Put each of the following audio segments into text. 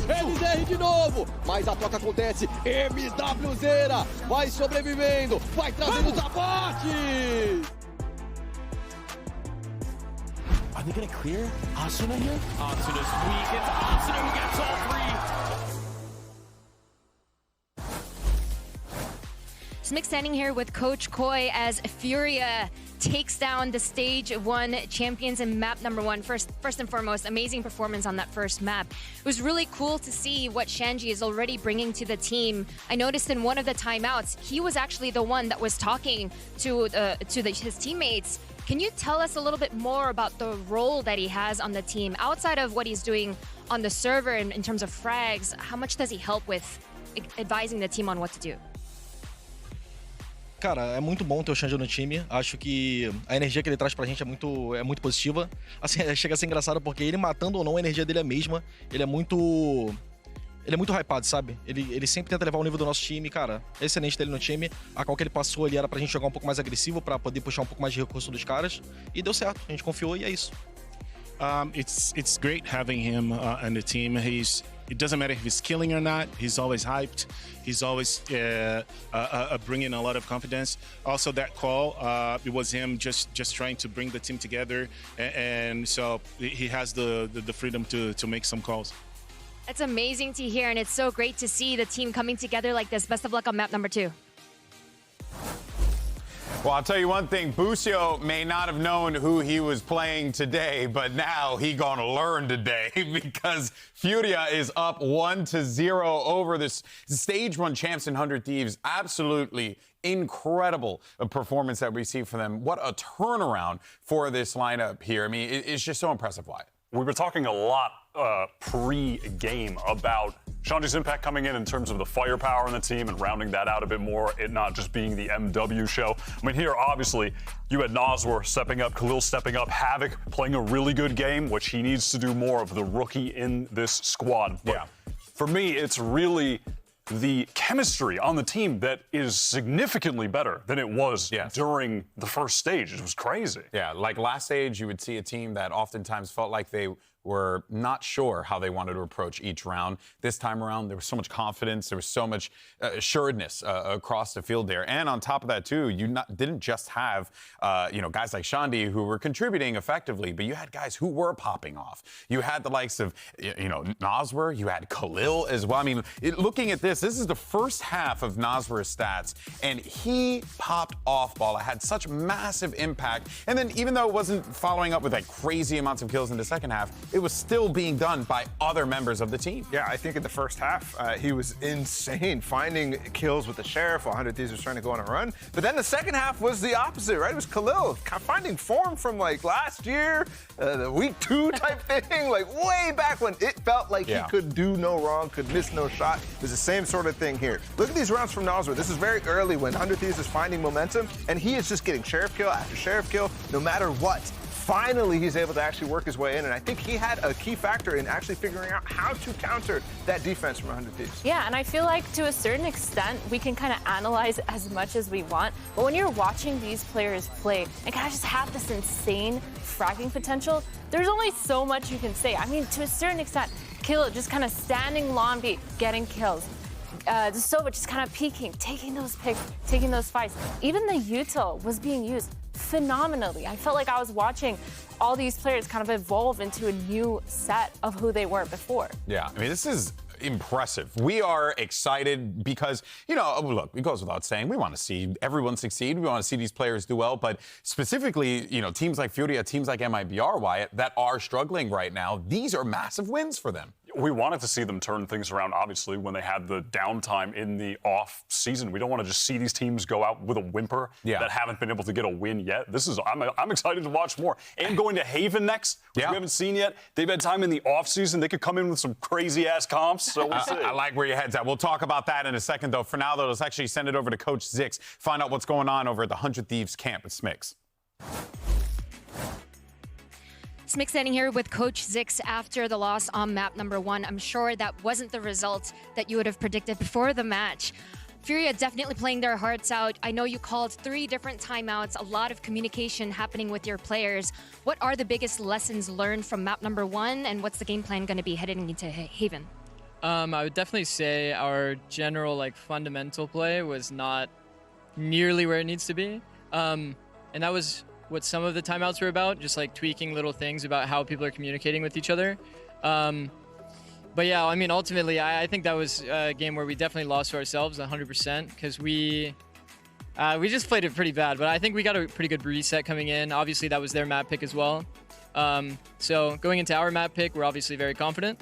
Eles erram de novo, mas a troca acontece. MWZera vai sobrevivendo, vai trazendo os abates. Are they going to clear Asuna here? Asuna's weak. It's Asuna who gets all three. Smick standing here with Coach Koi as FURIA takes down the Stage 1 champions in map number 1. First and foremost, amazing performance on that first map. It was really cool to see what Shanji is already bringing to the team. I noticed in one of the timeouts, he was actually the one that was talking to his teammates. Can you tell us a little bit more about the role that he has on the team? Outside of what he's doing on the server in terms of frags, how much does he help with advising the team on what to do? Cara, é muito bom ter o Shanji no time. Acho que a energia que ele traz pra gente é muito positiva. Assim, chega a ser engraçado porque ele matando ou não, a energia dele é a mesma. Ele é muito hypado, sabe? Ele sempre tenta levar o nível do nosso time, cara. É excelente ter ele no time. A qual que ele passou ali era pra gente jogar um pouco mais agressivo, pra poder puxar um pouco mais de recurso dos caras. E deu certo, a gente confiou e é isso. It's great having him on the team. It doesn't matter if he's killing or not. He's always hyped. He's always bringing a lot of confidence. Also, that call, it was him just trying to bring the team together, and so he has the freedom to make some calls. That's amazing to hear, and it's so great to see the team coming together like this. Best of luck on map number 2. Well, I'll tell you one thing, Busio may not have known who he was playing today, but now he gonna learn today because FURIA is up 1-0 over this Stage 1 champs in 100 Thieves. Absolutely incredible performance that we see from them. What a turnaround for this lineup here. I mean, it's just so impressive, Wyatt. We were talking a lot pre-game about Shanji's impact coming in terms of the firepower in the team and rounding that out a bit more, it not just being the MW show. I mean, here, obviously, you had Naswar stepping up, Khalil stepping up, Havoc playing a really good game, which he needs to do more of, the rookie in this squad. But yeah. For me, it's really the chemistry on the team that is significantly better than it was during the first stage. It was crazy. Yeah, like last stage, you would see a team that oftentimes felt like they were not sure how they wanted to approach each round. This time around, there was so much confidence, there was so much assuredness across the field there. And on top of that, too, you didn't just have guys like Shandi who were contributing effectively, but you had guys who were popping off. You had the likes of, Naswar, you had Khalil as well. I mean, looking at this is the first half of Naswar's stats, and he popped off ball. It had such massive impact. And then even though it wasn't following up with like crazy amounts of kills in the second half, it was still being done by other members of the team. Yeah, I think in the first half, he was insane, finding kills with the Sheriff while 100 Thieves was trying to go on a run. But then the second half was the opposite, right? It was Khalil finding form from like last year, the week 2 type thing, like way back when it felt like he could do no wrong, could miss no shot. It was the same sort of thing here. Look at these rounds from Naswar. This is very early when 100 Thieves is finding momentum, and he is just getting Sheriff kill after Sheriff kill, no matter what. Finally, he's able to actually work his way in, and I think he had a key factor in actually figuring out how to counter that defense from 100 Thieves. Yeah, and I feel like to a certain extent, we can kind of analyze as much as we want, but when you're watching these players play and kind of just have this insane fragging potential, there's only so much you can say. I mean, to a certain extent, Kilo just kind of standing long beat, getting kills. Sova just kind of peeking, taking those picks, taking those fights. Even the util was being used phenomenally. I felt like I was watching all these players kind of evolve into a new set of who they were before. Yeah, I mean, this is impressive. We are excited because, look, it goes without saying, we want to see everyone succeed. We want to see these players do well, but specifically, teams like FURIA, teams like MIBR, Wyatt, that are struggling right now, these are massive wins for them. We wanted to see them turn things around, obviously, when they had the downtime in the off season. We don't want to just see these teams go out with a whimper that haven't been able to get a win yet. I'm excited to watch more. And going to Haven next, which we haven't seen yet. They've had time in the off season. They could come in with some crazy ass comps. So we'll see. I like where your head's at. We'll talk about that in a second, though. For now, though, let's actually send it over to Coach Zix, find out what's going on over at the 100 Thieves camp at Smix. Smick standing here with Coach Zix after the loss on map number 1. I'm sure that wasn't the result that you would have predicted before the match. FURIA definitely playing their hearts out. I know you called 3 different timeouts, a lot of communication happening with your players. What are the biggest lessons learned from map number 1, and what's the game plan going to be heading into Haven? I would definitely say our general like fundamental play was not nearly where it needs to be. And that was what some of the timeouts were about, just like tweaking little things about how people are communicating with each other. But yeah, I mean, ultimately, I think that was a game where we definitely lost to ourselves 100% because we just played it pretty bad. But I think we got a pretty good reset coming in. Obviously, that was their map pick as well. So going into our map pick, we're obviously very confident.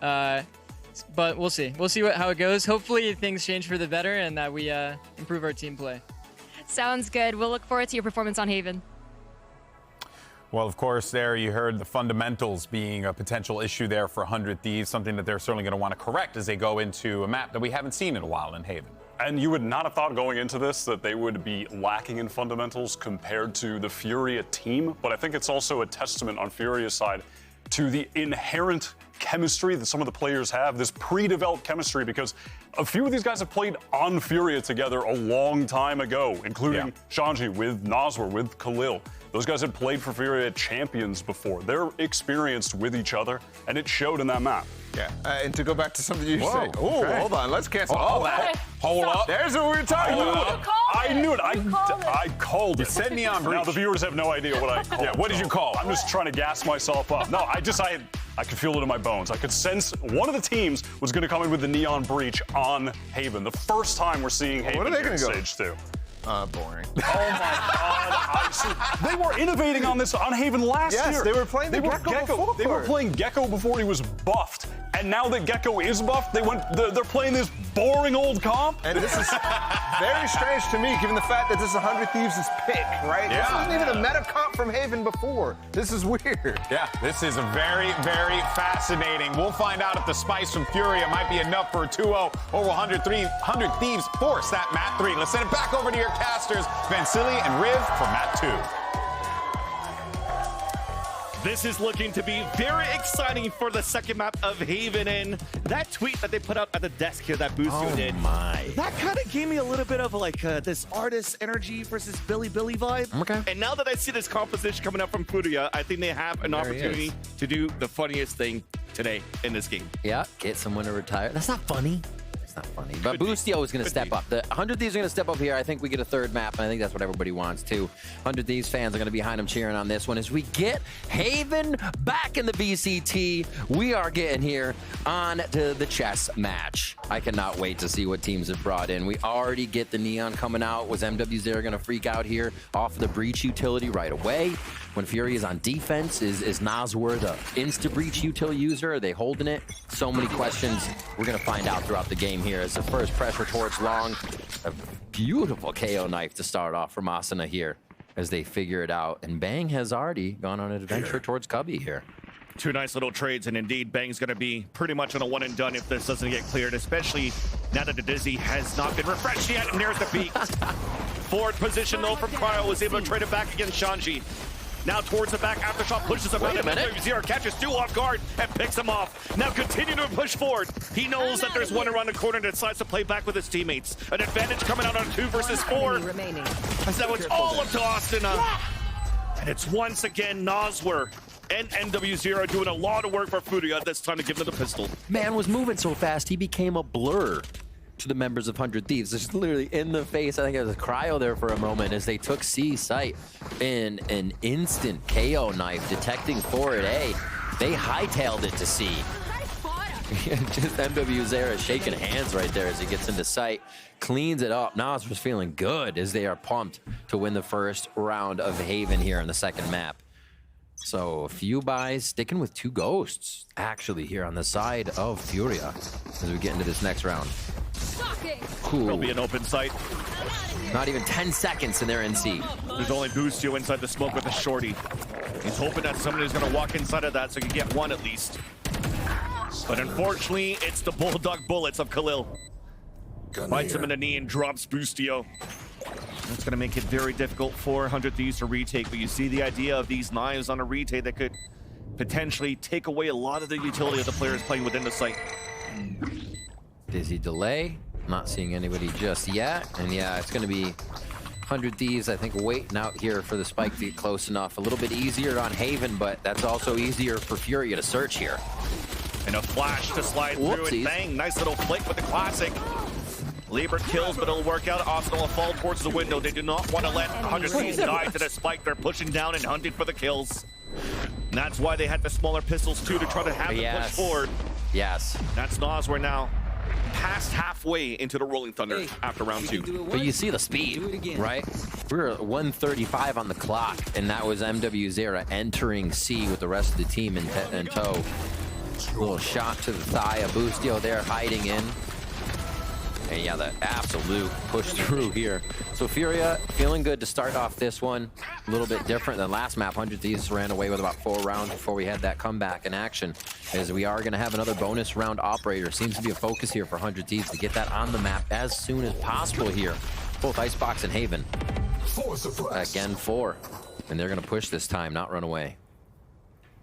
But we'll see. We'll see how it goes. Hopefully things change for the better and that we improve our team play. Sounds good. We'll look forward to your performance on Haven. Well, of course, there you heard the fundamentals being a potential issue there for 100 Thieves, something that they're certainly going to want to correct as they go into a map that we haven't seen in a while in Haven. And you would not have thought going into this that they would be lacking in fundamentals compared to the FURIA team, but I think it's also a testament on FURIA's side to the inherent chemistry that some of the players have, this pre-developed chemistry, because a few of these guys have played on FURIA together a long time ago, including Shanji with Noswer, with Khalil. Those guys had played for FURIA Champions before. They're experienced with each other, and it showed in that map. Yeah, and to go back to something you said. Oh, hold on, let's cancel all that. Hold up. There's what we were talking about. I knew it. I called it. You said Neon Breach. Now the viewers have no idea what I called. Yeah, what did you call? I'm just trying to gas myself up. No, I could feel it in my bones. I could sense one of the teams was going to come in with the Neon Breach on Haven. The first time we're seeing Haven what are they going to go? Stage 2. Boring. Oh my God! They were innovating on this on Haven last year. Yes, they were playing the Gecko before. They were playing Gecko before he was buffed, and now that Gecko is buffed, they're playing this boring old comp. And this is very strange to me, given the fact that this is 100 Thieves' pick, right? Yeah. This isn't even a meta comp from Haven before. This is weird. Yeah, this is very, very fascinating. We'll find out if the spice from FURIA might be enough for a 2-0 over 100 Thieves force that map 3. Let's send it back over to your casters, Vansili and Riv for map 2. This is looking to be very exciting for the second map of Haven, and that tweet that they put out at the desk here that Boostio did, that kind of gave me a little bit of like this artist energy versus Billy vibe. Okay. And now that I see this composition coming up from FURIA, I think they have an opportunity to do the funniest thing today in this game. Yeah, get someone to retire. That's not funny. Not funny, but Boostio is going to step up. The 100 Thieves are going to step up here. I think we get a third map, and I think that's what everybody wants too. 100 Thieves fans are going to be behind them cheering on this one as we get Haven back in the VCT. We are getting here on to the chess match. I cannot wait to see what teams have brought in. We already get the Neon coming out. Was MWZ going to freak out here off the breach utility right away? When FURIA is on defense, is Noswer the insta-breach util user? Are they holding it? So many questions. We're going to find out throughout the game here as the first pressure towards Long. A beautiful KO knife to start off from Asuna here as they figure it out. And Bang has already gone on an adventure towards Cubby here. Two nice little trades, and indeed, Bang's going to be pretty much on a one and done if this doesn't get cleared, especially now that the Dizzy has not been refreshed yet, and there's the peak. Forward position, though, from Cryo, was able to trade it back against Shanji. Now towards the back, aftershock pushes him out, and Zero catches two off guard and picks him off. Now continuing to push forward. He knows that there's one around the corner and decides to play back with his teammates. An advantage coming out on 2 versus 4. As now it's all up to Austin. And it's once again Noswer and MW0 doing a lot of work for FURIA this time to give them the pistol. Man was moving so fast, he became a blur to the members of 100 Thieves. Just literally in the face. I think it was a Cryo there for a moment as they took C site in an instant KO knife, detecting forward A. They hightailed it to C. Just MW0 shaking hands right there as he gets into sight, cleans it up. Nas was feeling good as they are pumped to win the first round of Haven here in the second map. So a few buys, sticking with 2 ghosts actually here on the side of FURIA as we get into this next round. Cool. There'll be an open site. Not even 10 seconds and they're in C. There's only Boostio inside the smoke with a shorty. He's hoping that somebody's going to walk inside of that so he can get one at least. But unfortunately, it's the Bulldog bullets of Khalil. Bites him in the knee and drops Boostio. That's going to make it very difficult for 100 Thieves to retake, but you see the idea of these knives on a retake that could potentially take away a lot of the utility of the players playing within the site. Dizzy delay, not seeing anybody just yet, and yeah, it's going to be 100 Thieves, I think, waiting out here for the spike to get close enough. A little bit easier on Haven, but that's also easier for FURIA to search here. And a flash to slide through and bang. Nice little flick with the classic. Lieber kills, but it'll work out. Arsenal will fall towards the window. They do not want to let 100 Thieves die to the spike. They're pushing down and hunting for the kills. And that's why they had the smaller pistols too, to try to have them push forward. Yes. That's Nas. We're now past halfway into the Rolling Thunder after round 2. But you see the speed, right? We were at 135 on the clock, and that was MW0 entering C with the rest of the team in tow. Little shot to the thigh, a Boostio there hiding in. And yeah, the absolute push through here. So FURIA feeling good to start off this one. A little bit different than last map. 100 Thieves ran away with about 4 rounds before we had that comeback in action. As we are going to have another bonus round operator. Seems to be a focus here for 100 Thieves to get that on the map as soon as possible here. Both Icebox and Haven. Again, 4. And they're going to push this time, not run away.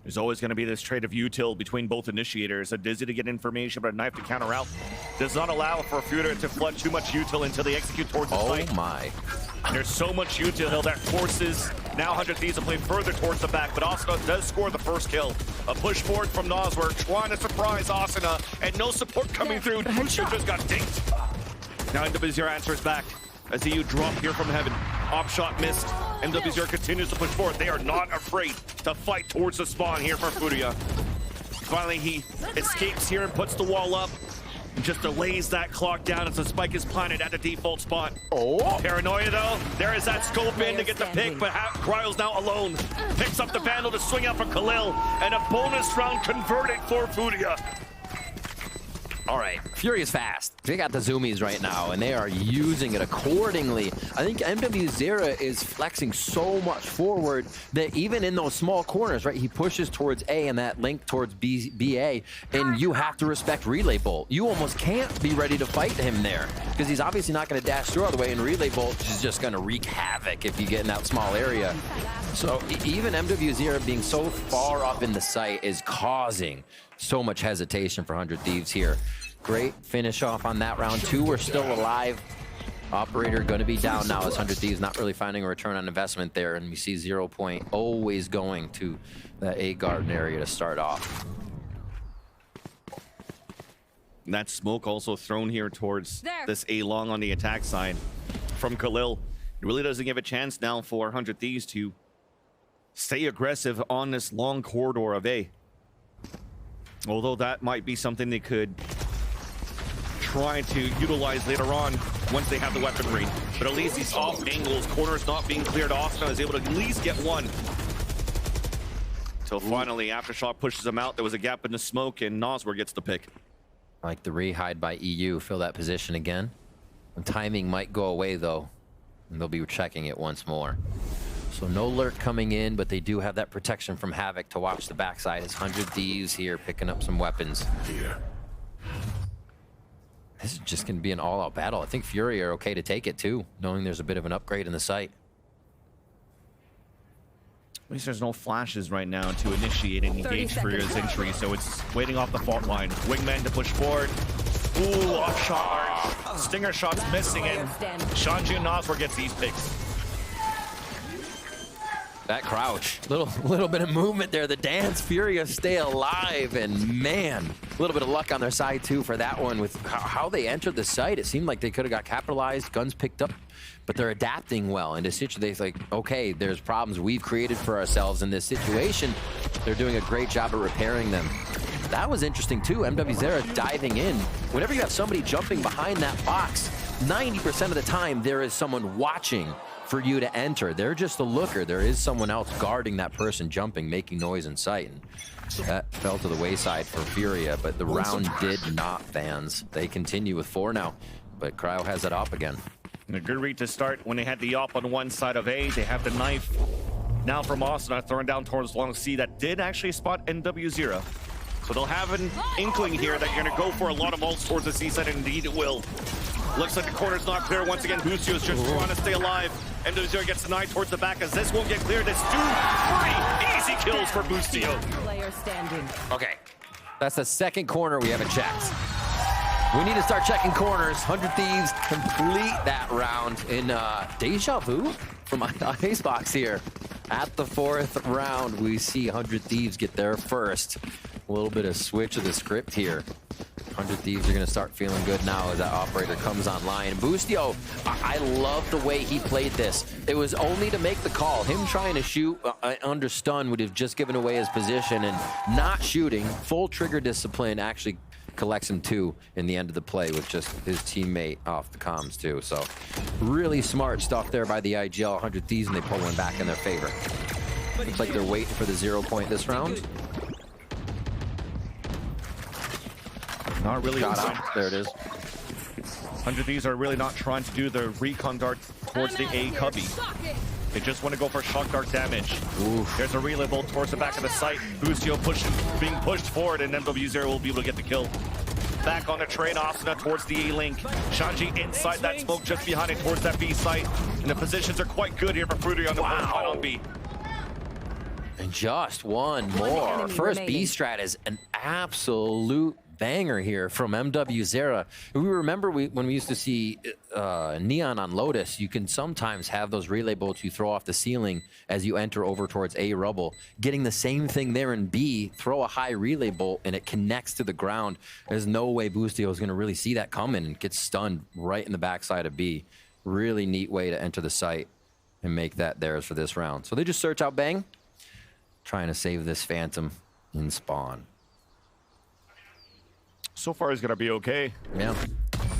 There's always going to be this trade of util between both initiators. A Dizzy to get information, but a knife to counter out. Does not allow for FURIA to flood too much util until they execute towards the site. Oh my. There's so much util that forces now 100 Thieves to play further towards the back, but Asuna does score the first kill. A push forward from Noswork, trying to surprise Asuna, and no support coming through. Bushu just got dinked. Now MW0 answers back as EU drop here from heaven. Op shot missed. MW0 continues to push forward. They are not afraid to fight towards the spawn here for FURIA. Finally, he escapes here and puts the wall up. And just delays that clock down as the spike is planted at the default spot. Oh! Paranoia though. There is that scope in to get the pick, but Cryo's now alone. Picks up the Vandal to swing out for Khalil. And a bonus round converted for FURIA. All right, FURIA's fast. They got the zoomies right now, and they are using it accordingly. I think MW0 is flexing so much forward that even in those small corners, right, he pushes towards A and that link towards BA, and you have to respect Relay Bolt. You almost can't be ready to fight him there, because he's obviously not going to dash through all the way, and Relay Bolt is just going to wreak havoc if you get in that small area. So even MW0 being so far up in the site is causing so much hesitation for 100 Thieves here. Great finish off on that round. 2 we're still alive. Operator going to be down now as 100 Thieves not really finding a return on investment there, and we see 0 point always going to the A garden area to start off. And that smoke also thrown here towards this A long on the attack side from Khalil. It really doesn't give a chance now for 100 Thieves to stay aggressive on this long corridor of A. Although that might be something they could try to utilize later on once they have the weaponry. But at least these off angles, corners not being cleared, Asuna is able to at least get one. Till finally, Aftershock pushes him out. There was a gap in the smoke, and Noswork gets the pick. Like the re-hide by EU, fill that position again. The timing might go away, though, and they'll be checking it once more. So no lurk coming in, but they do have that protection from Havoc to watch the backside. It's 100 Thieves here picking up some weapons. This is just going to be an all-out battle. I think FURIA are okay to take it, too, knowing there's a bit of an upgrade in the site. At least there's no flashes right now to initiate and engage FURIA's entry, so it's waiting off the fault line. Wingman to push forward. Ooh, off shot. Stinger shots missing, and Shanju Noswork gets these picks. That crouch, little bit of movement there. The dance, FURIA stay alive, and man, a little bit of luck on their side too for that one. With how they entered the site, it seemed like they could have got capitalized, guns picked up, but they're adapting well. And they're like, okay, there's problems we've created for ourselves in this situation. They're doing a great job of repairing them. That was interesting too. MW0 diving in. Whenever you have somebody jumping behind that box, 90% of the time there is someone watching for you to enter. They're just a looker. There is someone else guarding that person jumping, making noise in sight. And that fell to the wayside for FURIA, but the round did not, fans. They continue with 4 now, but Cryo has it up again. And a good read to start when they had the op on one side of A. They have the knife now from Asuna throwing down towards long C. That did actually spot MW0. So they'll have an inkling here that you're going to go for a lot of ults towards the C side, and indeed it will. Looks like the corner's not clear. Once again, Boostio is just trying to stay alive. MW0 gets denied towards the back as this won't get cleared. It's 2 free easy kills for Boostio. Okay, that's the second corner we haven't checked. We need to start checking corners. 100 Thieves complete that round in deja vu from Icebox here. At the 4th round, we see 100 Thieves get their first. A little bit of switch of the script here. 100 Thieves are going to start feeling good now as that operator comes online. Boostio, I love the way he played this. It was only to make the call. Him trying to shoot under stun would have just given away his position, and not shooting, full trigger discipline actually collects him 2 in the end of the play with just his teammate off the comms too. So really smart stuff there by the IGL 100 Thieves, and they pull one back in their favor. Looks like they're waiting for the 0 point this round. Not really. There it is. 100 Thieves are really not trying to do the recon dart towards the A cubby. They just want to go for shock dart damage. Oof. There's a relay bolt towards the back of the site. Boostio being pushed forward, and MW0 will be able to get the kill. Back on the train, Asuna towards the A link. Shanji inside that smoke just behind it towards that B site. And the positions are quite good here for FURIA on the on B. And just one more. First B strat is an absolute banger here from MW0. We remember when we used to see Neon on Lotus, you can sometimes have those relay bolts you throw off the ceiling as you enter over towards A rubble. Getting the same thing there in B, throw a high relay bolt and it connects to the ground. There's no way Boostio is going to really see that coming and get stunned right in the backside of B. Really neat way to enter the site and make that theirs for this round. So they just search out Bang, trying to save this Phantom in spawn. So far, it's going to be okay. Yeah.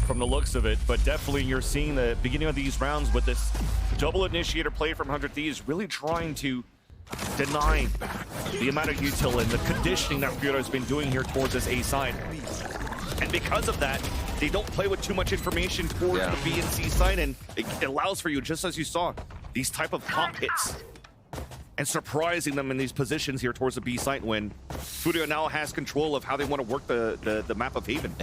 From the looks of it, but definitely you're seeing the beginning of these rounds with this double initiator play from 100 Thieves, really trying to deny the amount of util and the conditioning that FURIA has been doing here towards this A side. And because of that, they don't play with too much information towards the B and C side, and it allows for you, just as you saw, these type of pop hits. And surprising them in these positions here towards the B site when FURIA now has control of how they want to work the map of Haven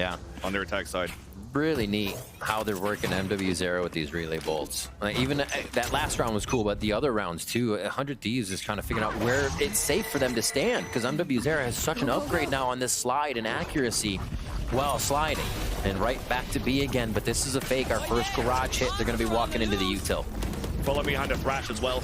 on their attack side. Really neat how they're working MW0 with these relay bolts. Even that last round was cool, but the other rounds too. 100 Thieves is kind of figuring out where it's safe for them to stand, because MW0 has such an upgrade now on this slide and accuracy while sliding. And right back to B again, but this is a fake. Our first garage hit, they're going to be walking into the util. Follow behind a thrash as well.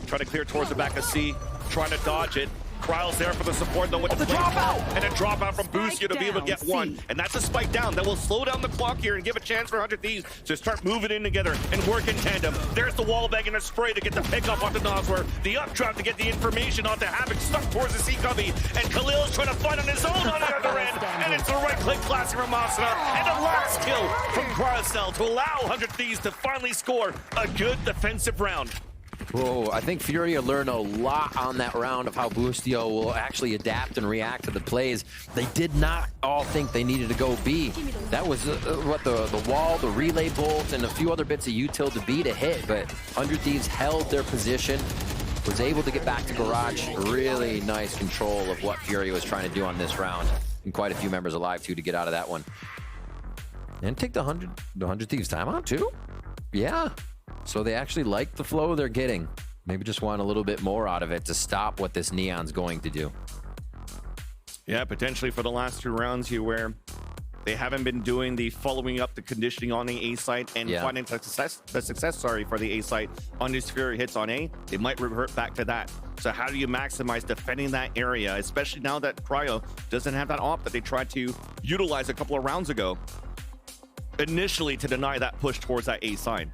Trying to clear towards the back of C, trying to dodge it. Cryle's there for the support though with the dropout! And a dropout from Boostio to be able to get one. And that's a spike down that will slow down the clock here and give a chance for 100 Thieves to start moving in together and work in tandem. There's the wall bag and a spray to get the pickup onto Noswer. The updraft to get the information onto Havoc stuck towards the C cubby. And Khalil's trying to fight on his own on the other end. And it's the right click classic from Asuna. And a last kill from Crystal to allow 100 Thieves to finally score a good defensive round. Whoa, I think FURIA learned a lot on that round of how Boostio will actually adapt and react to the plays. They did not all think they needed to go B. That was what the wall, the relay bolt, and a few other bits of util to B to hit, but 100 Thieves held their position, was able to get back to garage. Really nice control of what FURIA was trying to do on this round. And quite a few members alive too to get out of that one. And take the 100 Thieves timeout too? Yeah. So they actually like the flow they're getting. Maybe just want a little bit more out of it to stop what this Neon's going to do. Yeah, potentially for the last 2 rounds here where they haven't been doing the following up the conditioning on the A site and finding the success for the A site on these FURIA hits on A. They might revert back to that. So how do you maximize defending that area, especially now that Cryo doesn't have that op that they tried to utilize a couple of rounds ago initially to deny that push towards that A side.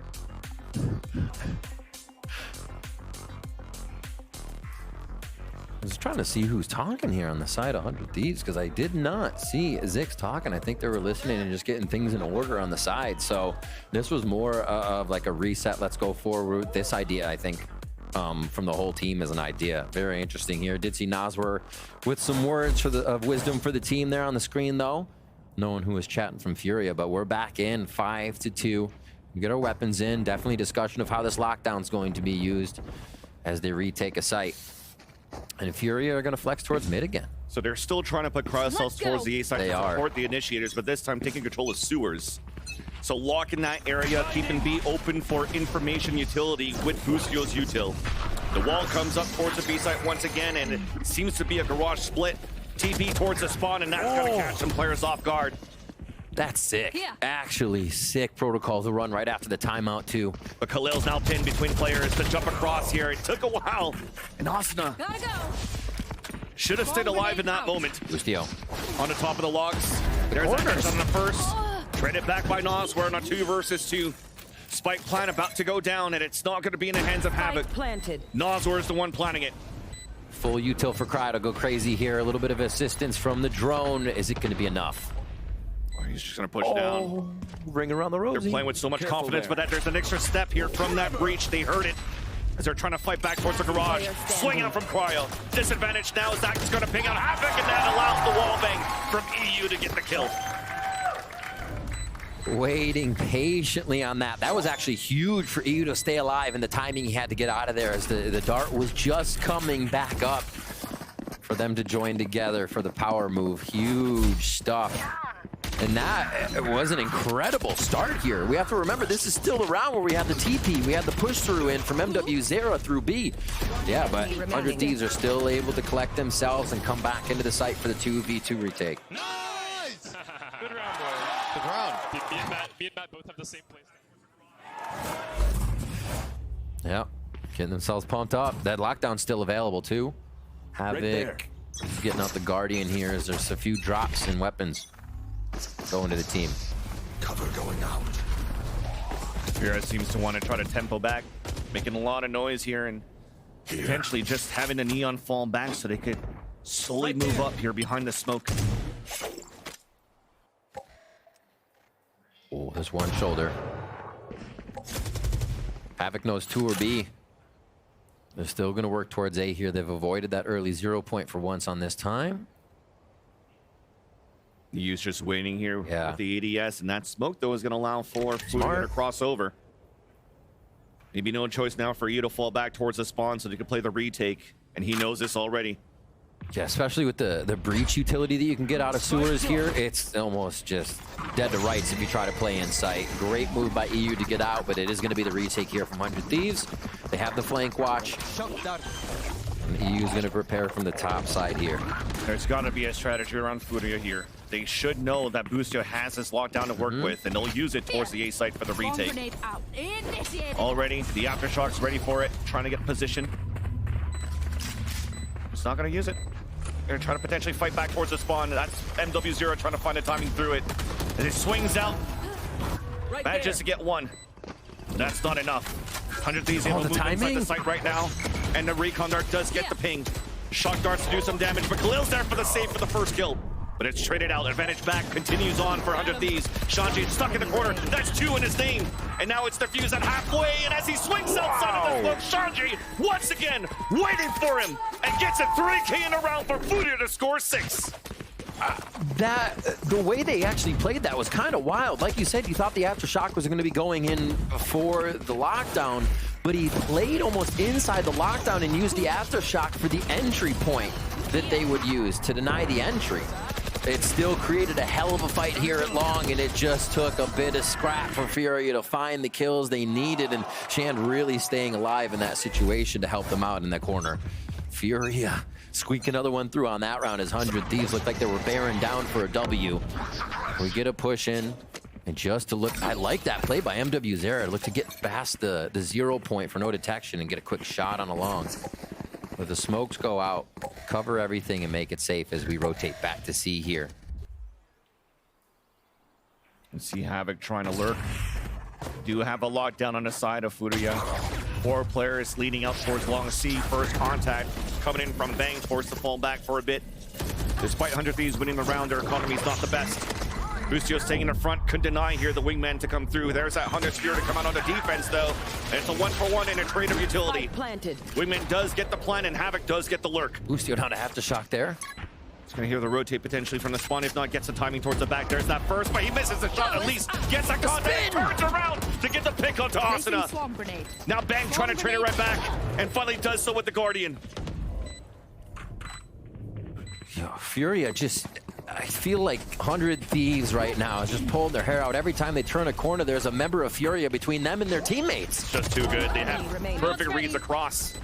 I was trying to see who's talking here on the side of 100 Thieves, because I did not see Zix talking. I think they were listening and just getting things in order on the side. So this was more of like a reset. Let's go forward. This idea, I think, from the whole team is an idea. Very interesting here. Did see Noswer with some words of wisdom for the team there on the screen, though. No one who was chatting from FURIA, but we're back in 5-2. We get our weapons in. Definitely discussion of how this lockdown is going to be used as they retake a site. And FURIA are going to flex towards mid again. So they're still trying to put Cryocells towards the A side to support the initiators, but this time taking control of sewers. So locking that area, keeping B open for information utility with Boostio's util. The wall comes up towards the B site once again, and it seems to be a garage split. TP towards the spawn, and that's going to catch some players off guard. That's sick. Yeah. Actually sick protocol to run right after the timeout too. But Khalil's now pinned between players to jump across here. It took a while. And Asuna Should have stayed alive in that moment. Bustio. On the top of the logs. There's that catch on the first. Traded back by Nas. We're on a 2 versus 2. Spike plan about to go down, and it's not going to be in the hands of Havoc. Nasor is the one planning it. Full util for Cryo to go crazy here. A little bit of assistance from the drone. Is it going to be enough? Oh, he's just going to push down. Ring around the rosy. They're playing with so much confidence, but there's an extra step here from that breach. They heard it as they're trying to fight back towards the garage. Swing out from Cryo. Disadvantage now. Zach is going to ping out Havoc, and that allows the wall bang from EU to get the kill. Waiting patiently on that. That was actually huge for EU to stay alive, and the timing he had to get out of there as the dart was just coming back up for them to join together for the power move. Huge stuff. And that was an incredible start here. We have to remember, this is still the round where we had the TP. We had the push through in from MW0 through B. Yeah, but 100 Thieves are still able to collect themselves and come back into the site for the 2v2 retake. Nice! Good round, boys. Good round. Me and Matt both have the same place. Yeah, getting themselves pumped up. That lockdown's still available too. Havoc getting out the Guardian here as there's a few drops and weapons going to the team. Cover going out. FURIA seems to want to try to tempo back, making a lot of noise here and potentially just having the neon fall back so they could slowly move up here behind the smoke. Oh, there's one shoulder. Havoc knows 2 or B. They're still going to work towards A here. They've avoided that early 0 point for once on this time. He's just waiting here with the ADS, and that smoke, though, is going to allow for FURIA to cross over. Maybe no choice now for you to fall back towards the spawn so they can play the retake, and he knows this already. Yeah, especially with the breach utility that you can get out of sewers here, it's almost just dead to rights if you try to play in sight. Great move by EU to get out, but it is going to be the retake here from 100 Thieves. They have the flank watch. And EU is going to prepare from the top side here. There's got to be a strategy around FURIA here. They should know that Bustio has this lockdown to work with, and they'll use it towards the A site for the retake. Already, the Aftershock's ready for it, trying to get position. It's not going to use it. They're trying to potentially fight back towards the spawn. That's MW0 trying to find a timing through it. As it swings out, manages to get one. That's not enough. 100 Thieves able to move inside the site right now. And the recon dart does get the ping. Shock darts to do some damage, but Khalil's there for the save for the first kill. But it's traded out. Advantage back continues on for 100 Thieves. Shanji stuck in the corner. That's 2 in his name. And now it's defused at halfway. And as he swings outside of the smoke, Shanji once again waiting for him and gets a 3K in a round for FURIA to score 6. The way they actually played that was kind of wild. Like you said, you thought the Aftershock was going to be going in before the lockdown, but he played almost inside the lockdown and used the Aftershock for the entry point that they would use to deny the entry. It still created a hell of a fight here at long, and it just took a bit of scrap for FURIA to find the kills they needed, and Shand really staying alive in that situation to help them out in that corner. FURIA squeak another one through on that round as 100 Thieves looked like they were bearing down for a W. We get a push in, and just to look, I like that play by MW0. Look to get past the 0 point for no detection and get a quick shot on a long. Let the smokes go out, cover everything, and make it safe as we rotate back to C here. You see Havoc trying to lurk. Do have a lockdown on the side of FURIA. 4 players leading out towards long C. First contact coming in from Bang, forced to fall back for a bit. Despite 100 Thieves winning the round, their economy is not the best. Bustio staying in the front, couldn't deny here the wingman to come through. There's that 100 Spear to come out on the defense, though. And it's a 1-for-1 in a trade of utility. Wingman does get the plan, and Havoc does get the lurk. Bustio not a Aftershock there. He's going to hear the rotate potentially from the spawn. If not, gets the timing towards the back. There's that first, but he misses the shot at least. Gets that contact, turns around to get the pick onto Asuna. Now Bang trying to trade it right back, and finally does so with the Guardian. FURIA just, I feel like 100 Thieves right now is just pulling their hair out. Every time they turn a corner, there's a member of FURIA between them and their teammates. Just too good. They have perfect reads across.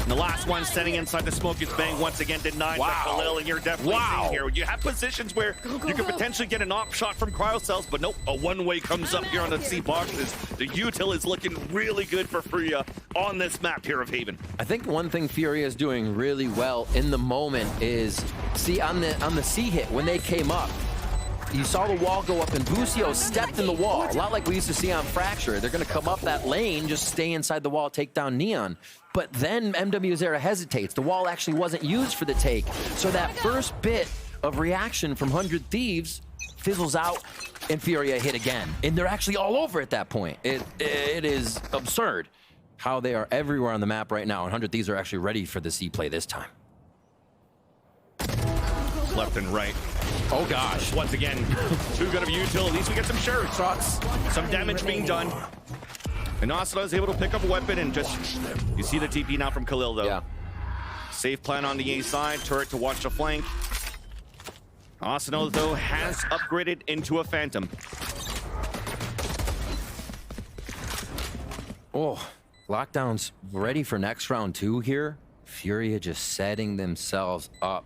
And the last one standing inside the smoke is Bang once again denied by Khalil, and you're definitely seeing here. You have positions where you could potentially get an op shot from cryo cells, but nope, a one-way comes up here on the C boxes. The util is looking really good for FURIA on this map here of Haven. I think one thing FURIA is doing really well in the moment is, see, on the C hit, when they came up, you saw the wall go up and Busio stepped in the wall. A lot like we used to see on Fracture. They're going to come up that lane, just stay inside the wall, take down Neon. But then MW0 hesitates. The wall actually wasn't used for the take. So that first bit of reaction from 100 Thieves fizzles out and FURIA hit again. And they're actually all over at that point. It is absurd how they are everywhere on the map right now. And 100 Thieves are actually ready for the C play this time. Left and right. Oh gosh, once again, too good of a util. At least we get some sheriff shots, some damage being done. And Asuna is able to pick up a weapon and just, you see the TP now from Khalil though. Yeah. Safe plan on the A side, turret to watch the flank. Asuna though has upgraded into a Phantom. Oh, Lockdown's ready for next round 2 here. FURIA just setting themselves up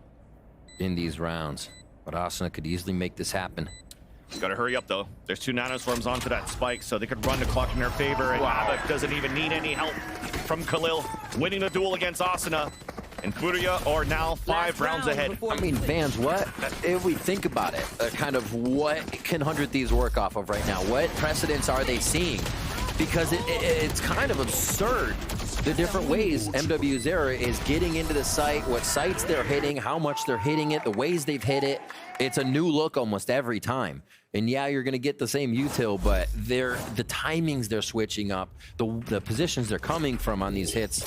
in these rounds. But Asuna could easily make this happen. Gotta hurry up though. There's 2 nanoswarms onto that spike, so they could run the clock in their favor. And Havoc doesn't even need any help from Khalil, winning the duel against Asuna. And FURIA are now 5 rounds ahead. I mean, fans, what, if we think about it, kind of what can 100 Thieves work off of right now? What precedents are they seeing? Because it's kind of absurd the different ways MW0 is getting into the site, what sites they're hitting, how much they're hitting it, the ways they've hit it. It's a new look almost every time. And yeah, you're going to get the same util, but the timings they're switching up, the positions they're coming from on these hits,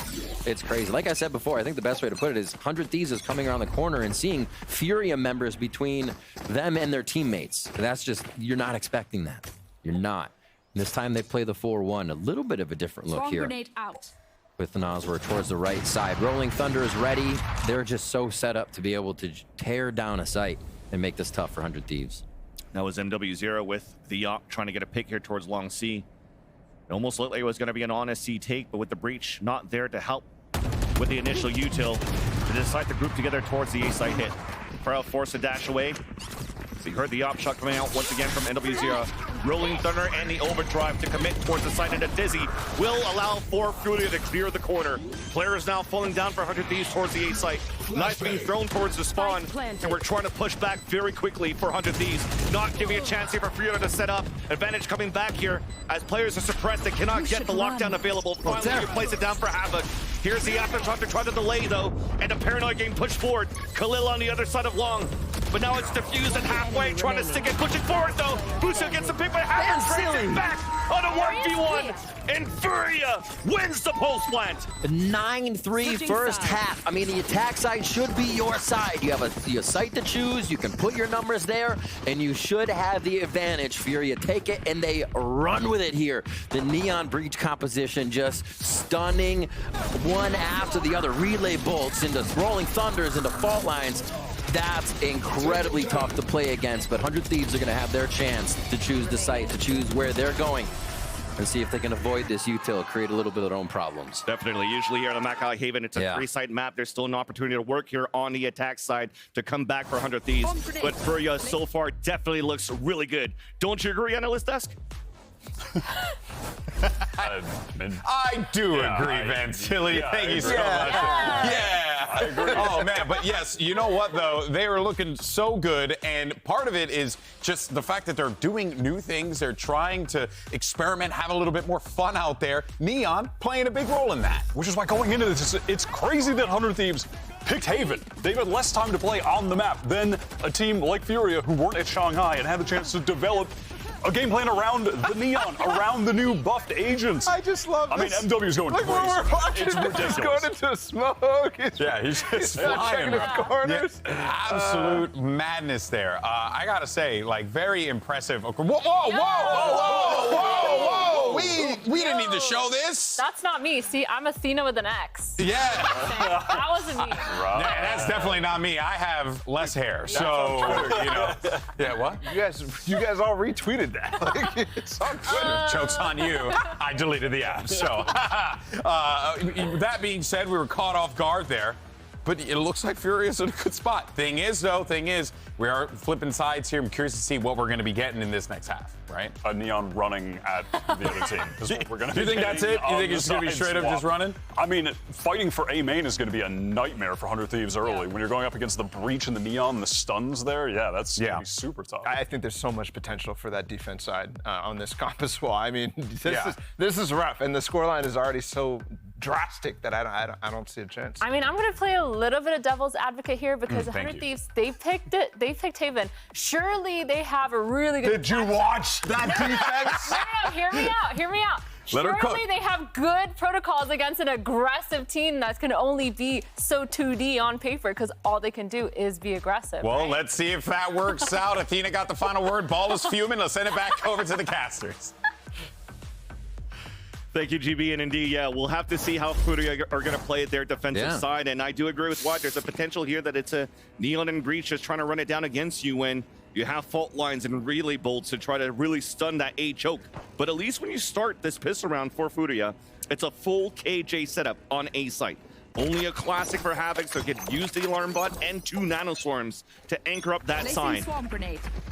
it's crazy. Like I said before, I think the best way to put it is 100 Thieves is coming around the corner and seeing FURIA members between them and their teammates. That's just, you're not expecting that. You're not. And this time they play the 4-1, a little bit of a different look here. With the Noswer towards the right side. Rolling Thunder is ready. They're just so set up to be able to tear down a site and make this tough for 100 Thieves. That was MW0 with the Yacht trying to get a pick here towards Long C. It almost looked like it was going to be an honest C take, but with the breach not there to help with the initial util, they decide to group together towards the A site hit. Crowd forced to dash away. So you heard the op shot coming out once again from NW0. Rolling Thunder and the overdrive to commit towards the side, and a Dizzy will allow for FURIA to clear the corner. Players now falling down for 100 Thieves towards the A site. Knife being thrown towards the spawn, and we're trying to push back very quickly for 100 Thieves. Not giving a chance here for FURIA to set up. Advantage coming back here as players are suppressed. They cannot get the lockdown available. Finally, you place it down for Havoc. Here's the aftershock to try to delay though, and a Paranoid game pushed forward. Khalil on the other side of Long, but now it's diffused at halfway, trying to stick it, pushing forward though. Busio gets a pick, but Havoc trades it back on a 1v1, and FURIA wins the post plant. 9-3 first half. I mean, the attack side should be your side. You have a site to choose, you can put your numbers there, and you should have the advantage. FURIA take it, and they run with it here. The Neon Breach composition just stunning, one after the other. Relay bolts into Rolling Thunders, into fault lines. That's incredibly tough to play against, but 100 Thieves are going to have their chance to choose the site, to choose where they're going, and see if they can avoid this util, create a little bit of their own problems. Definitely. Usually here on the Mackay Haven, it's a 3-side map. There's still an opportunity to work here on the attack side to come back for 100 Thieves, but FURIA so far definitely looks really good. Don't you agree, Analyst Desk? I do agree, Van Silly. Thank you so much. I agree. Oh, man. But yes, you know what, though? They are looking so good. And part of it is just the fact that they're doing new things. They're trying to experiment, have a little bit more fun out there. Neon playing a big role in that. Which is why going into this, it's crazy that 100 Thieves picked Haven. They've had less time to play on the map than a team like FURIA, who weren't at Shanghai and had the chance to develop a game plan around the Neon, around the new buffed agents. I just love this. I mean, MW's going crazy. Like we're watching it's ridiculous. He's going into smoke. He's he's flying. Checking his corners. Yeah, absolute madness there. I gotta say, like, very impressive. Whoa, whoa, whoa, whoa, whoa, whoa, whoa. We didn't need to show this. That's not me. See, I'm Athena with an X. Yeah. That wasn't me. Yeah, that's definitely not me. I have less hair, so you know. Yeah, what? You guys all retweeted that. Like, it's on Twitter. Joke's on you. I deleted the app. So that being said, we were caught off guard there. But it looks like FURIA's in a good spot. Thing is, we are flipping sides here. I'm curious to see what we're going to be getting in this next half, right? A Neon running at the other team. We're gonna do you think that's it? You think it's going to be straight up just running? I mean, fighting for A main is going to be a nightmare for 100 Thieves early. When you're going up against the Breach and the Neon and the stuns there, that's going to be super tough. I think there's so much potential for that defense side on this comp as well. I mean, this is rough, and the scoreline is already so drastic that I don't see a chance. I mean, I'm going to play a little bit of devil's advocate here because 100 Thieves, they picked it. They picked Haven. Surely they have a really good. Did you watch that defense? No, hear me out. Surely they have good protocols against an aggressive team that's going to only be so 2D on paper because all they can do is be aggressive. Well, let's see if that works out. Athena got the final word. Ball is fuming. Let's send it back over to the casters. Thank you, GB. And indeed, we'll have to see how FURIA are going to play their defensive side. And I do agree with Watt. There's a potential here that it's a Neon and Breach just trying to run it down against you when you have fault lines and relay bolts to try to really stun that A choke. But at least when you start this pistol round for FURIA, it's a full KJ setup on A site. Only a classic for Havoc, so you can use the alarm bot and 2 nanoswarms to anchor up that side.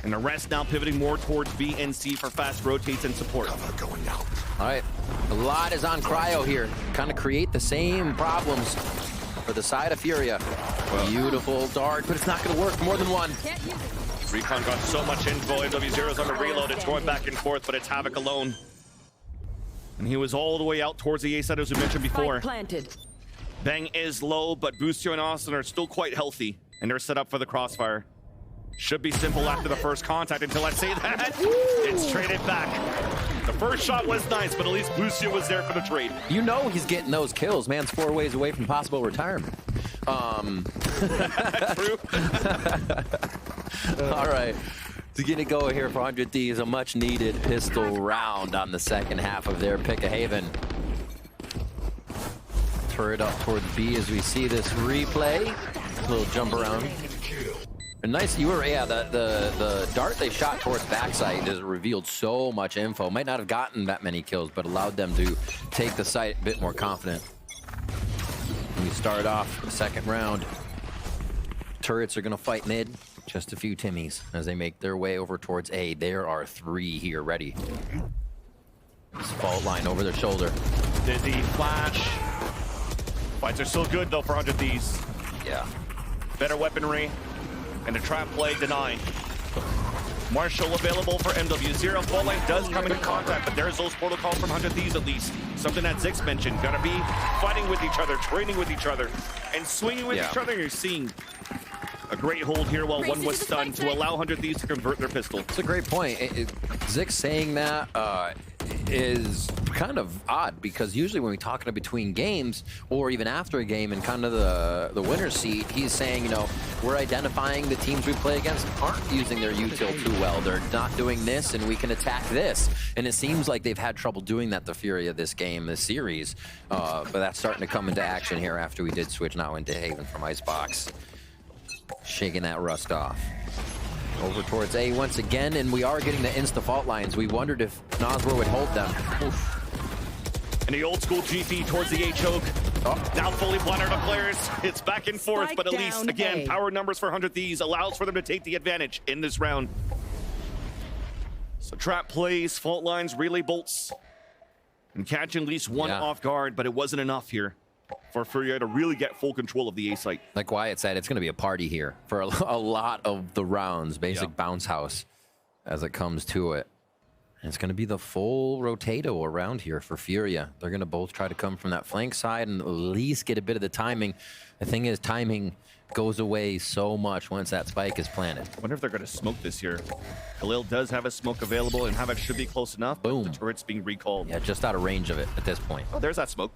And the rest now pivoting more towards B and C for fast rotates and support. Going out. All right, a lot is on Cryo here. Kind of create the same problems for the side of FURIA. Beautiful dart, but it's not going to work. More than one. Recon got so much info. MW0's on the reload. It's going back and forth, but it's Havoc alone. And he was all the way out towards the A side, as we mentioned before. Bang is low, but Boostio and Austin are still quite healthy, and they're set up for the crossfire. Should be simple after the first contact until I say that. It's traded back. The first shot was nice, but at least Boostio was there for the trade. You know he's getting those kills. Man's 4 ways away from possible retirement. True. All right. To get it going here for 100 Thieves, a much-needed pistol round on the second half of their pick a Haven. Turret up towards B as we see this replay. Little jump around. And nice, the dart they shot towards backside has revealed so much info. Might not have gotten that many kills, but allowed them to take the site a bit more confident. And we start off the second round. Turrets are gonna fight mid. Just a few Timmies as they make their way over towards A. There are 3 here ready. This fault line over their shoulder. Dizzy, flash. Fights are still good though for 100 Thieves. Yeah. Better weaponry. And the trap play denied. Marshall available for MW0. Fault line does come into contact, but there's those protocols from 100 Thieves at least. Something that Zix mentioned. Gotta be fighting with each other, training with each other, and swinging with each other. You're seeing a great hold here while one was stunned to allow 100 Thieves to convert their pistol. It's a great point. Zix saying that is kind of odd because usually when we talk between games or even after a game and kind of the winner's seat, he's saying, you know, we're identifying the teams we play against aren't using their util too well. They're not doing this and we can attack this. And it seems like they've had trouble doing that to FURIA this game, this series. But that's starting to come into action here after we did switch now into Haven from Icebox. Shaking that rust off. Over towards A once again, and we are getting the insta fault lines. We wondered if Nosbro would hold them. Oof. And the old school GP towards the A choke. Now fully blundered up players. It's back and forth, but at least, again, power numbers for 100 Thieves allows for them to take the advantage in this round. So trap plays, fault lines, relay bolts, and catch at least one off guard, but it wasn't enough here for FURIA to really get full control of the A site. Like Wyatt said, it's going to be a party here for a lot of the rounds, basic bounce house as it comes to it. And it's going to be the full rotato around here for FURIA. They're going to both try to come from that flank side and at least get a bit of the timing. The thing is, timing goes away so much once that spike is planted. I wonder if they're going to smoke this here. Khalil does have a smoke available, and Havoc should be close enough. Boom. The turret's being recalled. Yeah, just out of range of it at this point. Oh, there's that smoke.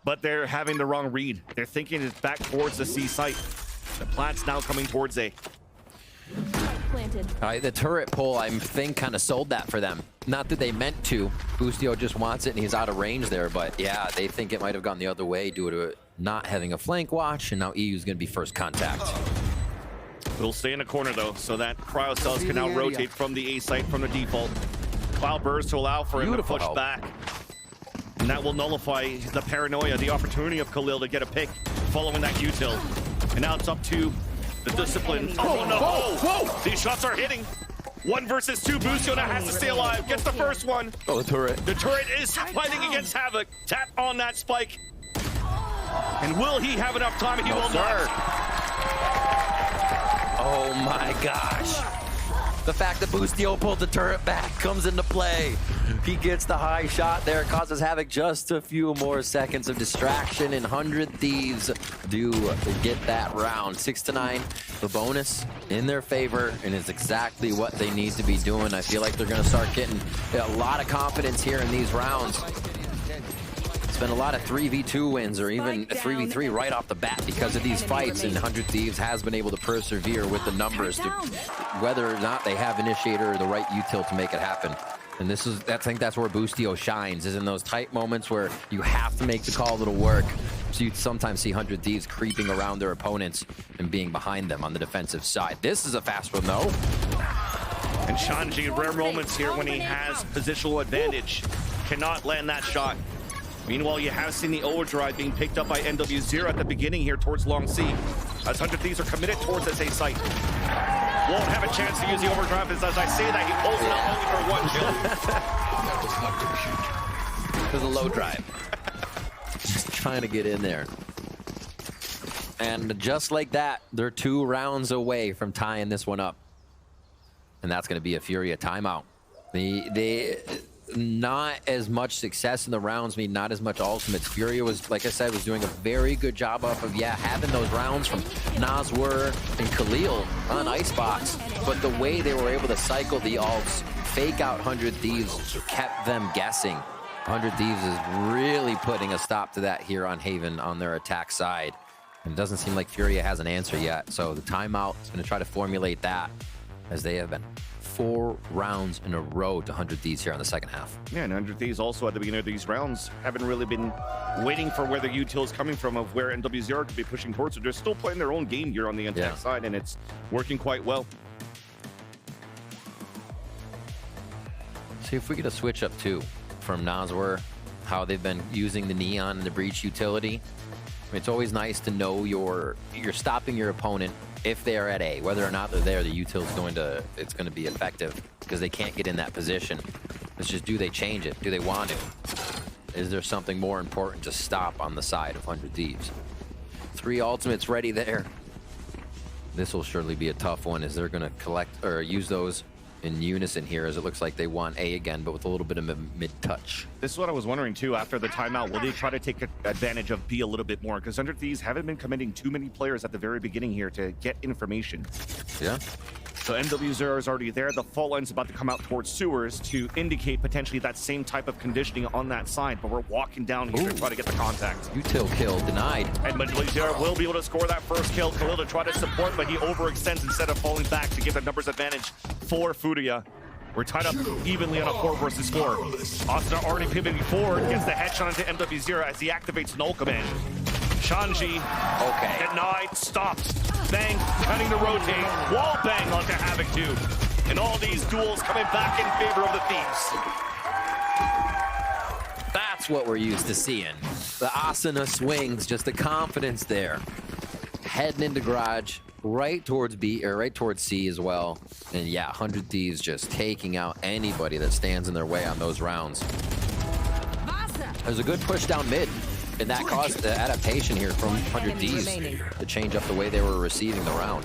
But they're having the wrong read. They're thinking it's back towards the C site. The Plat's now coming towards A. All right, the turret pull, I think, kind of sold that for them. Not that they meant to. Boostio just wants it, and he's out of range there. But yeah, they think it might have gone the other way due to it not having a flank watch, and now EU's going to be first contact. We'll stay in the corner, though, so that cryo cells can now rotate from the A site from the default. Cloud burst to allow for him to push back. And that will nullify the paranoia, the opportunity of Khalil to get a pick following that util. And now it's up to the discipline. Oh no! Whoa! These shots are hitting. 1 versus 2. Boostio now has to stay alive. Gets the first one. Oh, the turret. The turret is fighting against Havoc. Tap on that spike. And will he have enough time? He will not. Oh my gosh. The fact that Boostio pulled the turret back comes into play. He gets the high shot there, causes Havoc just a few more seconds of distraction, and 100 Thieves do get that round. 6-9, the bonus in their favor, and it's exactly what they need to be doing. I feel like they're gonna start getting a lot of confidence here in these rounds. It's been a lot of 3v2 wins or even 3v3 right off the bat because of these fights, and 100 Thieves has been able to persevere with the numbers to whether or not they have initiator or the right util to make it happen. And this is, I think that's where Boostio shines, is in those tight moments where you have to make the call that'll work. So you sometimes see 100 Thieves creeping around their opponents and being behind them on the defensive side. This is a fast one though. And Shanji, rare moments here when he has positional advantage. Cannot land that shot. Meanwhile, you have seen the overdrive being picked up by NW0 at the beginning here towards Long C. As 100 Thieves are committed towards this A site. Won't have a chance to use the overdrive, as I say that, he pulls it out only for 1 kill. There's a low drive. Just trying to get in there. And just like that, they're 2 rounds away from tying this one up. And that's going to be a FURIA timeout. They not as much success in the rounds, not as much ultimates. FURIA was, like I said, was doing a very good job of having those rounds from Nazwur and Khalil on Icebox, but the way they were able to cycle the ults, fake out 100 Thieves, kept them guessing. 100 Thieves is really putting a stop to that here on Haven on their attack side. And it doesn't seem like FURIA has an answer yet, so the timeout is going to try to formulate that, as they have been 4 rounds in a row to 100 Thieves here on the second half. Yeah, and 100 Thieves also at the beginning of these rounds haven't really been waiting for where the util is coming from of where NW0 could be pushing towards. So they're still playing their own game here on the attack side, and it's working quite well. See if we get a switch up too from Nazwur, how they've been using the Neon and the Breach utility. I mean, it's always nice to know you're stopping your opponent if they are at A. Whether or not they're there, the util is going to be effective because they can't get in that position. It's just, do they change it? Do they want to? Is there something more important to stop on the side of 100 Thieves? 3 ultimates ready there. This will surely be a tough one, as they're going to collect or use those in unison here, as it looks like they want A again, but with a little bit of a mid-touch. This is what I was wondering too, after the timeout, will they try to take advantage of B a little bit more? Because 100 Thieves haven't been committing too many players at the very beginning here to get information. Yeah. So NW0 is already there. The fault line's about to come out towards sewers to indicate potentially that same type of conditioning on that side, but we're walking down here to try to get the contact. Util kill denied. And Major will be able to score that first kill. Khalil to try to support, but he overextends instead of falling back to give the numbers advantage for FURIA. We're tied up evenly on a 4 versus 4. Austin already pivoting forward, gets the headshot into MW0 as he activates null command. Shanji, denied, stopped. Bang, cutting to rotate. Wall bang onto Havoc 2. And all these duels coming back in favor of the Thieves. That's what we're used to seeing. The Asuna swings, just the confidence there. Heading into garage, right towards B, or right towards C as well. And yeah, 100 Thieves just taking out anybody that stands in their way on those rounds. There's a good push down mid. And that caused the adaptation here from 100 Thieves to change up the way they were receiving the round.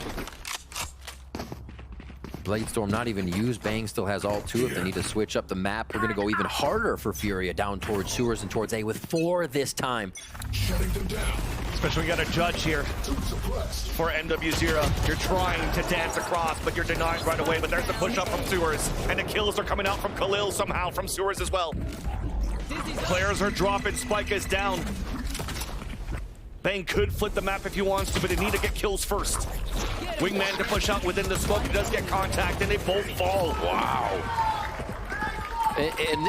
Bladestorm not even used. Bang still has all 2 if they need to switch up the map. We're going to go even harder for FURIA down towards sewers and towards A with 4 this time. Especially we got a judge here for NW0. You're trying to dance across, but you're denied right away. But there's the push up from sewers. And the kills are coming out from Khalil somehow from sewers as well. Players are dropping. Spike is down. Bang could flip the map if he wants to, but they need to get kills first. Wingman to push out within the smoke. He does get contact, and they both fall. Wow. And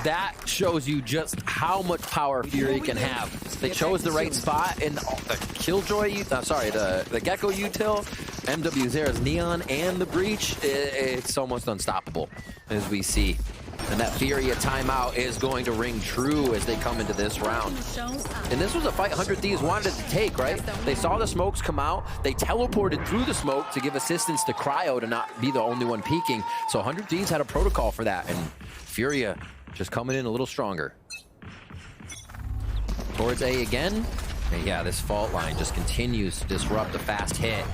that shows you just how much power Fury can have. They chose the right spot, and the Killjoy, the Gecko util, MW0's Neon, and the Breach, it's almost unstoppable, as we see. And that FURIA timeout is going to ring true as they come into this round. And this was a fight 100 Thieves wanted to take, right? They saw the smokes come out. They teleported through the smoke to give assistance to Cryo to not be the only one peeking. So 100 Thieves had a protocol for that. And FURIA just coming in a little stronger. Towards A again. And yeah, this fault line just continues to disrupt the fast hit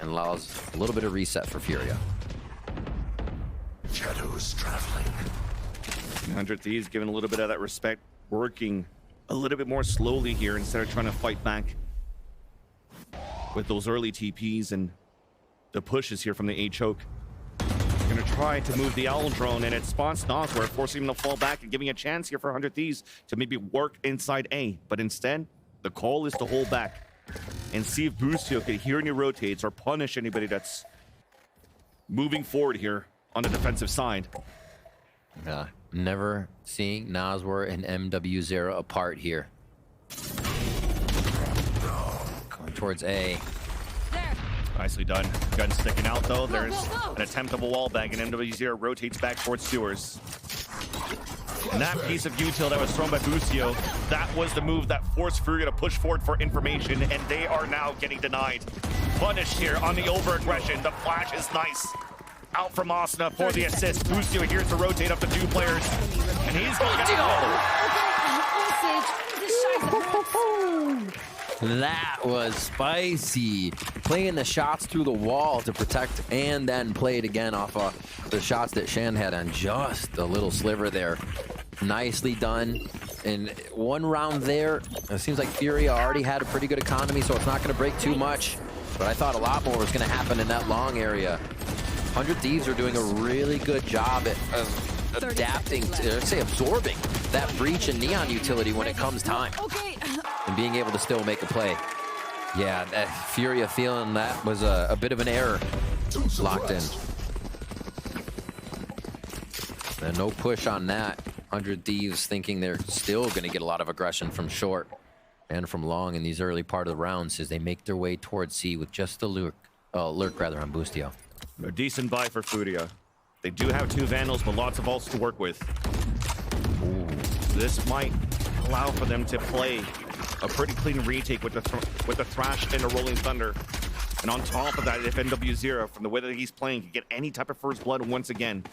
and allows a little bit of reset for FURIA. Shadows traveling. 100 Thieves giving a little bit of that respect, working a little bit more slowly here instead of trying to fight back with those early TPs and the pushes here from the A choke. Gonna try to move the Owl drone, and it spawns Nosworth, forcing him to fall back and giving a chance here for 100 Thieves to maybe work inside A. But instead, the call is to hold back and see if Boostio can hear any rotates or punish anybody that's moving forward here on the defensive side. Yeah, never seeing Nosworth and MW0 apart here. Going towards A. Nicely done. Gun sticking out though. There's an attempt of a wall bang, and MW0 rotates back towards Sewers. And that piece of util that was thrown by Boostio, that was the move that forced FURIA to push forward for information, and they are now getting denied. Punished here on the over-aggression. The flash is nice. Out from Asuna for the assist. Boostio here to rotate up to 2 players, and he's going to get That was spicy. Playing the shots through the wall to protect, and then played again off of the shots that Shan had on just a little sliver there. Nicely done. And one round there, it seems like FURIA already had a pretty good economy, so it's not going to break too much. But I thought a lot more was going to happen in that long area. 100 Thieves are doing a really good job at adapting, let's say absorbing that Breach and Neon utility when it comes time. And being able to still make a play. Yeah, that FURIA feeling that was a bit of an error. Locked in. And no push on that. 100 Thieves thinking they're still going to get a lot of aggression from short and from long in these early part of the rounds as they make their way towards C with just a lurk rather on Boostio. A decent buy for FURIA. They do have 2 Vandals, but lots of ults to work with. Ooh. This might allow for them to play a pretty clean retake with the Thrash and the Rolling Thunder. And on top of that, if MW0, from the way that he's playing, can get any type of first blood once again,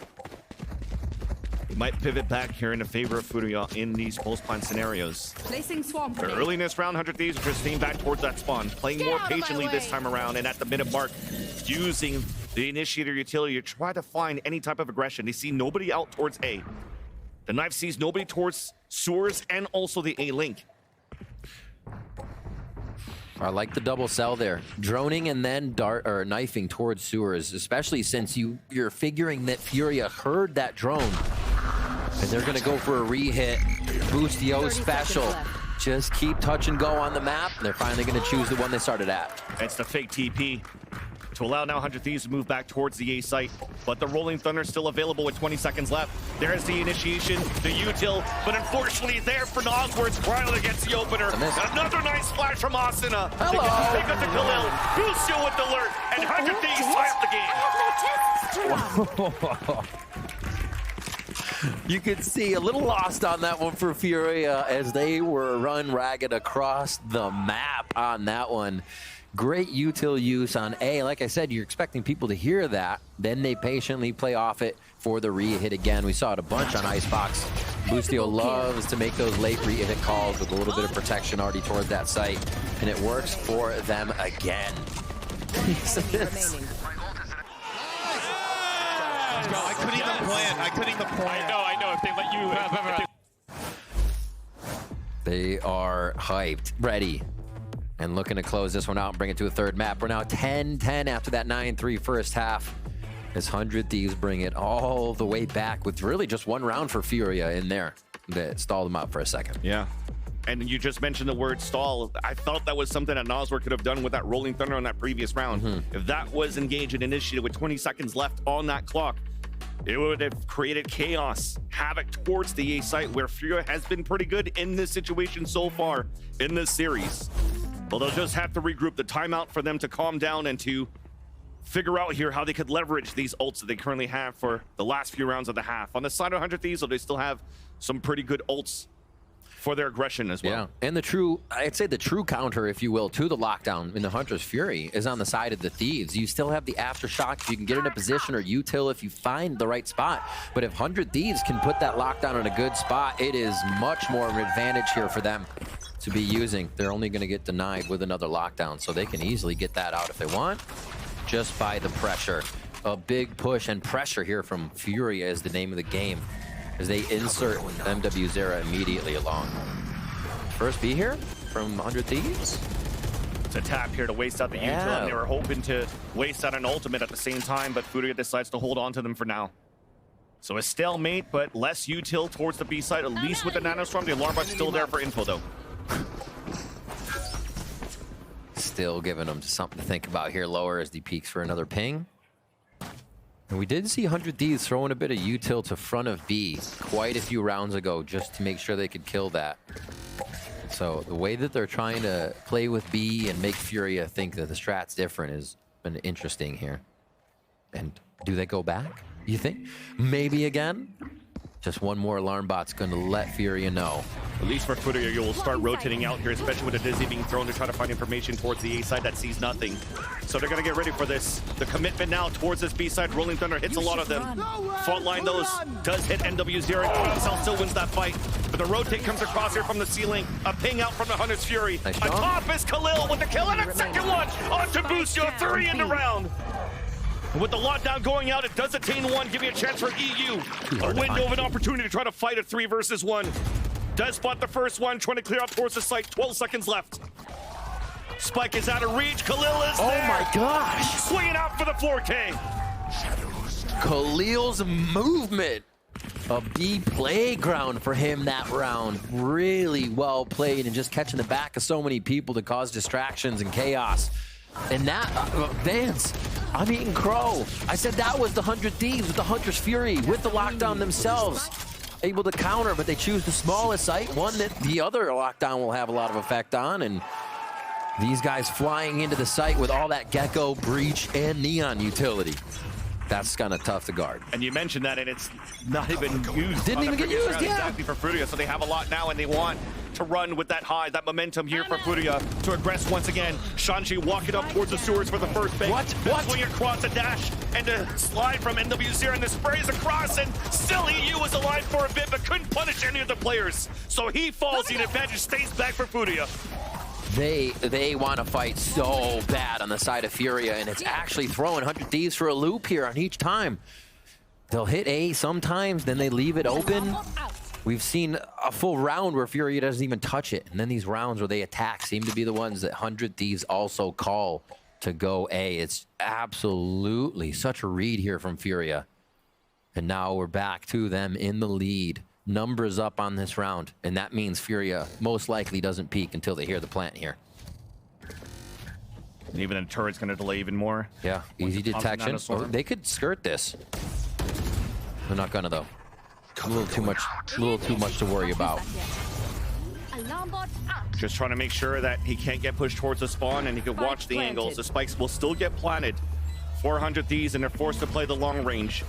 he might pivot back here in the favor of FURIA in these post-plant scenarios. Placing swarm. But early in this round, 100 Thieves are just staying back towards that spawn, playing more patiently this time around, and at the minute mark, using the initiator utility to try to find any type of aggression. They see nobody out towards A. The knife sees nobody towards Sewers and also the A link. I like the double cell there. Droning and then knifing towards Sewers, especially since you're figuring that FURIA heard that drone. And they're gonna go for a re-hit. Boostio special. Just keep touch and go on the map. They're finally gonna choose the one they started at. It's the fake TP to allow now 100 Thieves to move back towards the A site, but the Rolling Thunder is still available with 20 seconds left. There's the initiation, the util, but unfortunately there for Nosworth. Cryo against the opener. Another nice splash from Asuna. They get to pick up the Khalil. Boostio with the alert, and 100 Thieves tie up the game. You could see a little lost on that one for FURIA as they were run ragged across the map on that one. Great util use on A. Like I said, you're expecting people to hear that. Then they patiently play off it for the re-hit again. We saw it a bunch on Icebox. Boostio loves to make those late re-hit calls with a little bit of protection already towards that site. And it works for them again. I couldn't even plan. I couldn't even plan. I know. If they let you... They are hyped, ready, and looking to close this one out and bring it to a third map. We're now 10-10 after that 9-3 first half. As 100 Thieves bring it all the way back with really just one round for FURIA in there that stalled them out for a second. Yeah. And you just mentioned the word stall. I felt that was something that Nosworth could have done with that Rolling Thunder on that previous round. If that was engaged and initiated with 20 seconds left on that clock, it would have created chaos, havoc towards the A site, where FURIA has been pretty good in this situation so far in this series. But they'll just have to regroup. The timeout for them to calm down and to figure out here how they could leverage these ults that they currently have for the last few rounds of the half. On the side of 100 Thieves, they still have some pretty good ults for their aggression as well. Yeah, and the true, I'd say the true counter, if you will, to the lockdown in the Hunter's Fury is on the side of the Thieves. You still have the aftershock if you can get in a position, or util if you find the right spot. But if 100 Thieves can put that lockdown in a good spot, it is much more of an advantage here for them to be using. They're only going to get denied with another lockdown, so they can easily get that out if they want, just by the pressure. A big push and pressure here from FURIA is the name of the game, as they insert MW0 immediately along. First B here from 100 Thieves. It's a tap here to waste out the util, and they were hoping to waste out an ultimate at the same time, but FURIA decides to hold on to them for now. So a stalemate, but less util towards the B side, at least with the nanostorm. The alarm bot's still there for info, though. Still giving them something to think about here lower as he peeks for another ping. And we did see 100 Thieves throwing a bit of util to front of B quite a few rounds ago just to make sure they could kill that. So the way that they're trying to play with B and make FURIA think that the strat's different has been interesting here. And do they go back, you think? Maybe again? Just one more alarm bot's going to let FURIA know. At least for FURIA, you'll start rotating out here, especially with a Dizzy being thrown to try to find information towards the A side that sees nothing. So they're going to get ready for this. The commitment now towards this B side. Rolling Thunder hits a lot of them. Front line, those does hit NW0. Cell still wins that fight. But the rotate comes across here from the ceiling. A ping out from the Hunter's Fury. Nice On top is Khalil with the kill, and a second one onto Busio. 3 in the round. With the lockdown going out, it does attain 1, giving a chance for EU. A window of an opportunity to try to fight a 3 versus 1. Does spot the first one, trying to clear out towards the site. 12 seconds left. Spike is out of reach. Khalil is there. Oh my gosh. Swinging out for the 4K. Khalil's movement. A B playground for him that round. Really well played and just catching the back of so many people to cause distractions and chaos. And that, Vance, I'm eating crow. I said that was the 100 Thieves with the Hunter's Fury, with the lockdown themselves. Able to counter, but they choose the smallest site, one that the other lockdown will have a lot of effect on. And these guys flying into the site with all that Gecko, Breach, and Neon utility. That's kind of tough to guard. And you mentioned that, and it's not even used. Didn't even get used, yeah. Exactly for FURIA, so they have a lot now, and they want to run with that high, that momentum here for FURIA to aggress once again. Shanji walking up towards the sewers for the first bait. What? Swing across a dash, and a slide from NW0, and the sprays across, and still EU was alive for a bit, but couldn't punish any of the players. So he falls, the advantage stays back for FURIA. They want to fight so bad on the side of FURIA, and it's actually throwing 100 Thieves for a loop here on each time. They'll hit A sometimes, then they leave it open. We've seen a full round where FURIA doesn't even touch it, and then these rounds where they attack seem to be the ones that 100 Thieves also call to go A. It's absolutely such a read here from FURIA. And now we're back to them in the lead. Numbers up on this round, and that means FURIA most likely doesn't peak until they hear the plant here. And even the turret's going to delay even more. Yeah, easy detection. Oh, they could skirt this. They're not gonna though. A little too much to worry about. Just trying to make sure that he can't get pushed towards the spawn, and he can watch the angles. The spikes will still get planted. 400 Thieves, and they're forced to play the long range.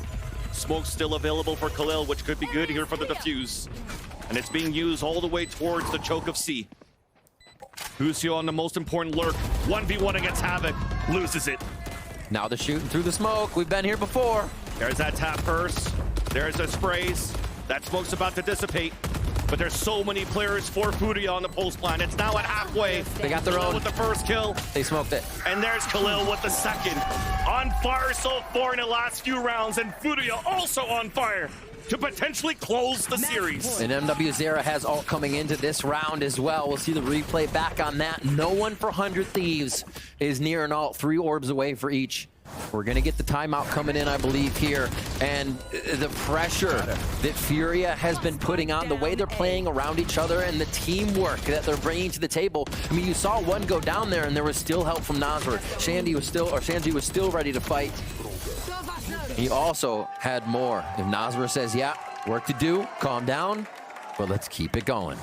Smoke's still available for Khalil, which could be good here for the defuse. And it's being used all the way towards the choke of C. Busio on the most important lurk. 1v1 against Havoc. Loses it. Now they're shooting through the smoke. We've been here before. There's that tap first. There's the sprays. That smoke's about to dissipate. But there's so many players for FURIA on the post plan. It's now at halfway. They got their Khalil own. with the first kill. They smoked it. And there's Khalil with the second. On fire so far in the last few rounds, and FURIA also on fire to potentially close the series. And MW0 has ult coming into this round as well. We'll see the replay back on that. No one for 100 Thieves is near an ult. 3 orbs away for each. We're going to get the timeout coming in, I believe, here. And the pressure that FURIA has been putting on, the way they're playing around each other and the teamwork that they're bringing to the table. I mean, you saw one go down there and there was still help from Nasr. Shandy was still ready to fight. He also had more. If Nasr says, yeah, work to do, calm down, but let's keep it going.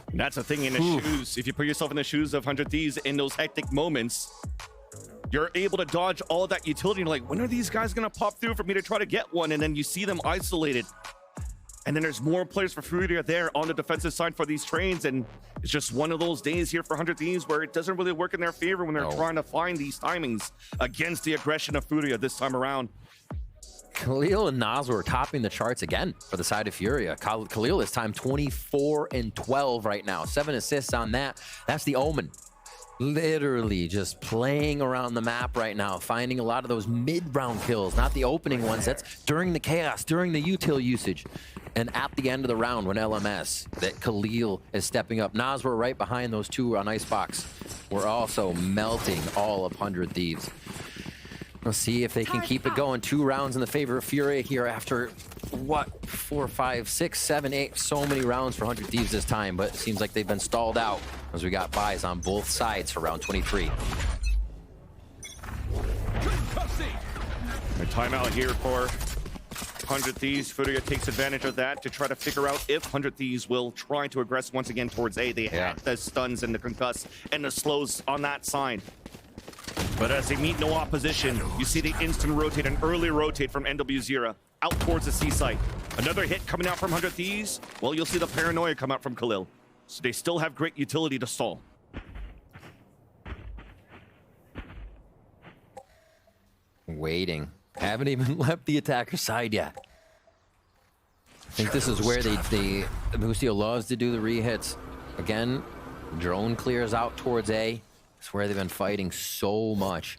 And that's the thing in the shoes. If you put yourself in the shoes of 100 Thieves in those hectic moments, you're able to dodge all that utility. You're like, when are these guys going to pop through for me to try to get one? And then you see them isolated. And then there's more players for FURIA there on the defensive side for these trains. And it's just one of those days here for 100 Thieves where it doesn't really work in their favor when they're trying to find these timings against the aggression of FURIA this time around. Khalil and Nas were topping the charts again for the side of FURIA. Khalil this time 24 and 12 right now. 7 assists on that. That's the Omen. Literally just playing around the map right now, finding a lot of those mid-round kills, not the opening ones. That's during the chaos, during the util usage. And at the end of the round when LMS, that Khalil is stepping up. Nas were right behind those two on Icebox. We're also melting all of 100 Thieves. We'll see if they can keep it going. 2 rounds in the favor of FURIA here after, what, 4, 5, 6, 7, 8, so many rounds for 100 Thieves this time, but it seems like they've been stalled out as we got buys on both sides for round 23. A timeout here for 100 Thieves. FURIA takes advantage of that to try to figure out if 100 Thieves will try to aggress once again towards A. They had the stuns and the concuss and the slows on that side. But as they meet no opposition, you see the instant rotate, an early rotate from NW0 out towards the C site. Another hit coming out from 100 Thieves. Well, you'll see the paranoia come out from Khalil. So they still have great utility to stall. Waiting. Haven't even left the attacker side yet. I think this is where Boostio loves to do the re-hits. Again, drone clears out towards A. It's where they've been fighting so much.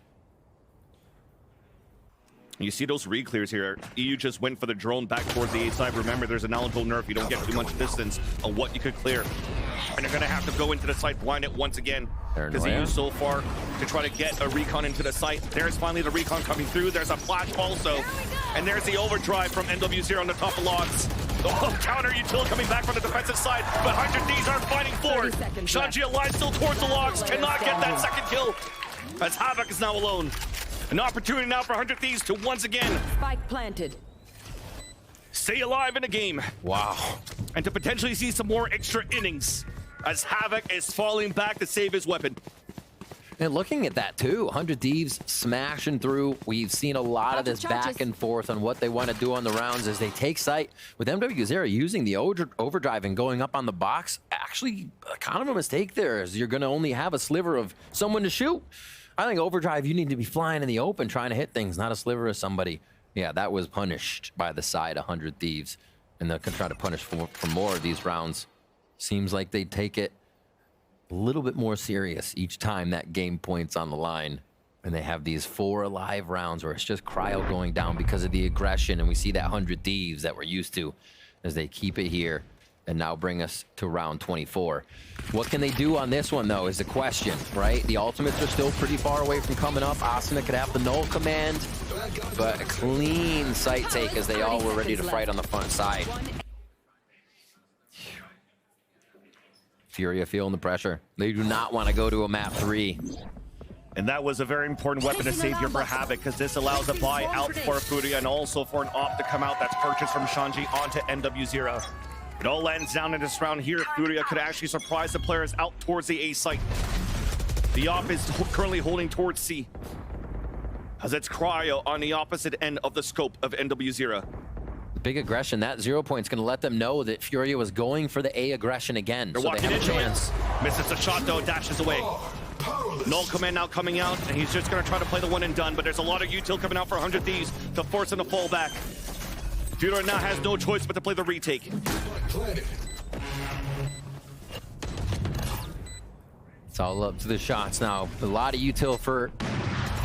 You see those re-clears here. EU just went for the drone back towards the A side. Remember, there's an eligible nerf. You don't get too much distance on what you could clear. And they're going to have to go into the site blind it once again. Because EU so far to try to get a recon into the site. There's finally the recon coming through. There's a flash also. And there's the overdrive from NW0 on the top of logs. Oh, counter util coming back from the defensive side, but 100 Thieves are fighting forward. Shanji alive still towards the logs, cannot get that second kill as Havoc is now alone. An opportunity now for 100 Thieves to once again spike planted. Stay alive in the game. Wow. And to potentially see some more extra innings as Havoc is falling back to save his weapon. And looking at that too, 100 Thieves smashing through. We've seen a lot of this back and forth on what they want to do on the rounds as they take site. With MW0 using the overdrive and going up on the box, actually kind of a mistake there, as you're going to only have a sliver of someone to shoot. I think overdrive, you need to be flying in the open trying to hit things, not a sliver of somebody. Yeah, that was punished by the side 100 Thieves. And they'll try to punish for more of these rounds. Seems like they take it a little bit more serious each time that game point's on the line. And they have these 4 alive rounds where it's just cryo going down because of the aggression. And we see that 100 Thieves that we're used to as they keep it here and now bring us to round 24. What can they do on this one, though, is the question, right? The ultimates are still pretty far away from coming up. Asuna could have the null command, but a clean site take as they all were ready to fight on the front side. FURIA feeling the pressure. They do not want to go to a map 3. And that was a very important weapon to save here for Havoc, because this allows a buy out for FURIA and also for an op to come out that's purchased from Shanji onto NW0. It all lands down in this round here. FURIA could actually surprise the players out towards the A site. The op is currently holding towards C, as it's cryo on the opposite end of the scope of NW0. Big aggression. That 0 point's going to let them know that FURIA was going for the A aggression again. They're so walking they have a chance. Misses the shot though, dashes away. Null command now coming out, and he's just going to try to play the one and done, but there's a lot of util coming out for 100 Thieves to force him to fall back. FURIA now has no choice but to play the retake. It's all up to the shots now. A lot of util for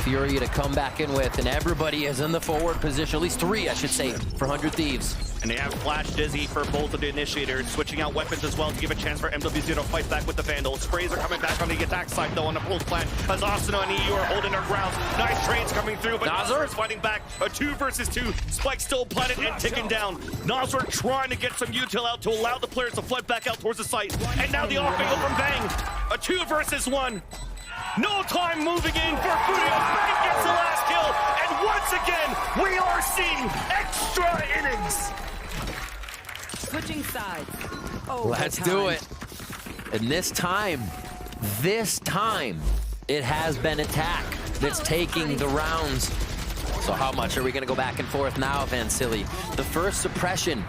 FURIA to come back in with, and everybody is in the forward position, at least 3, I should say, for 100 Thieves. And they have Flash Dizzy for both of the initiators, switching out weapons as well to give a chance for MWZ to fight back with the Vandal. Sprays are coming back on the attack side though on the pulse plan as Asuna and EU are holding their grounds. Nice trades coming through, but Nazar is fighting back. A 2 versus 2. Spike still planted and ticking down. Nazar trying to get some util out to allow the players to flood back out towards the site. And now the off angle from Bang. A 2 versus 1. No time moving in for FURIA. Bang gets the last kill. And once again, we are seeing extra innings. Switching sides. Let's do it. And this time, it has been attack that's taking the rounds. So how much are we going to go back and forth now, Van Silly? The first suppression.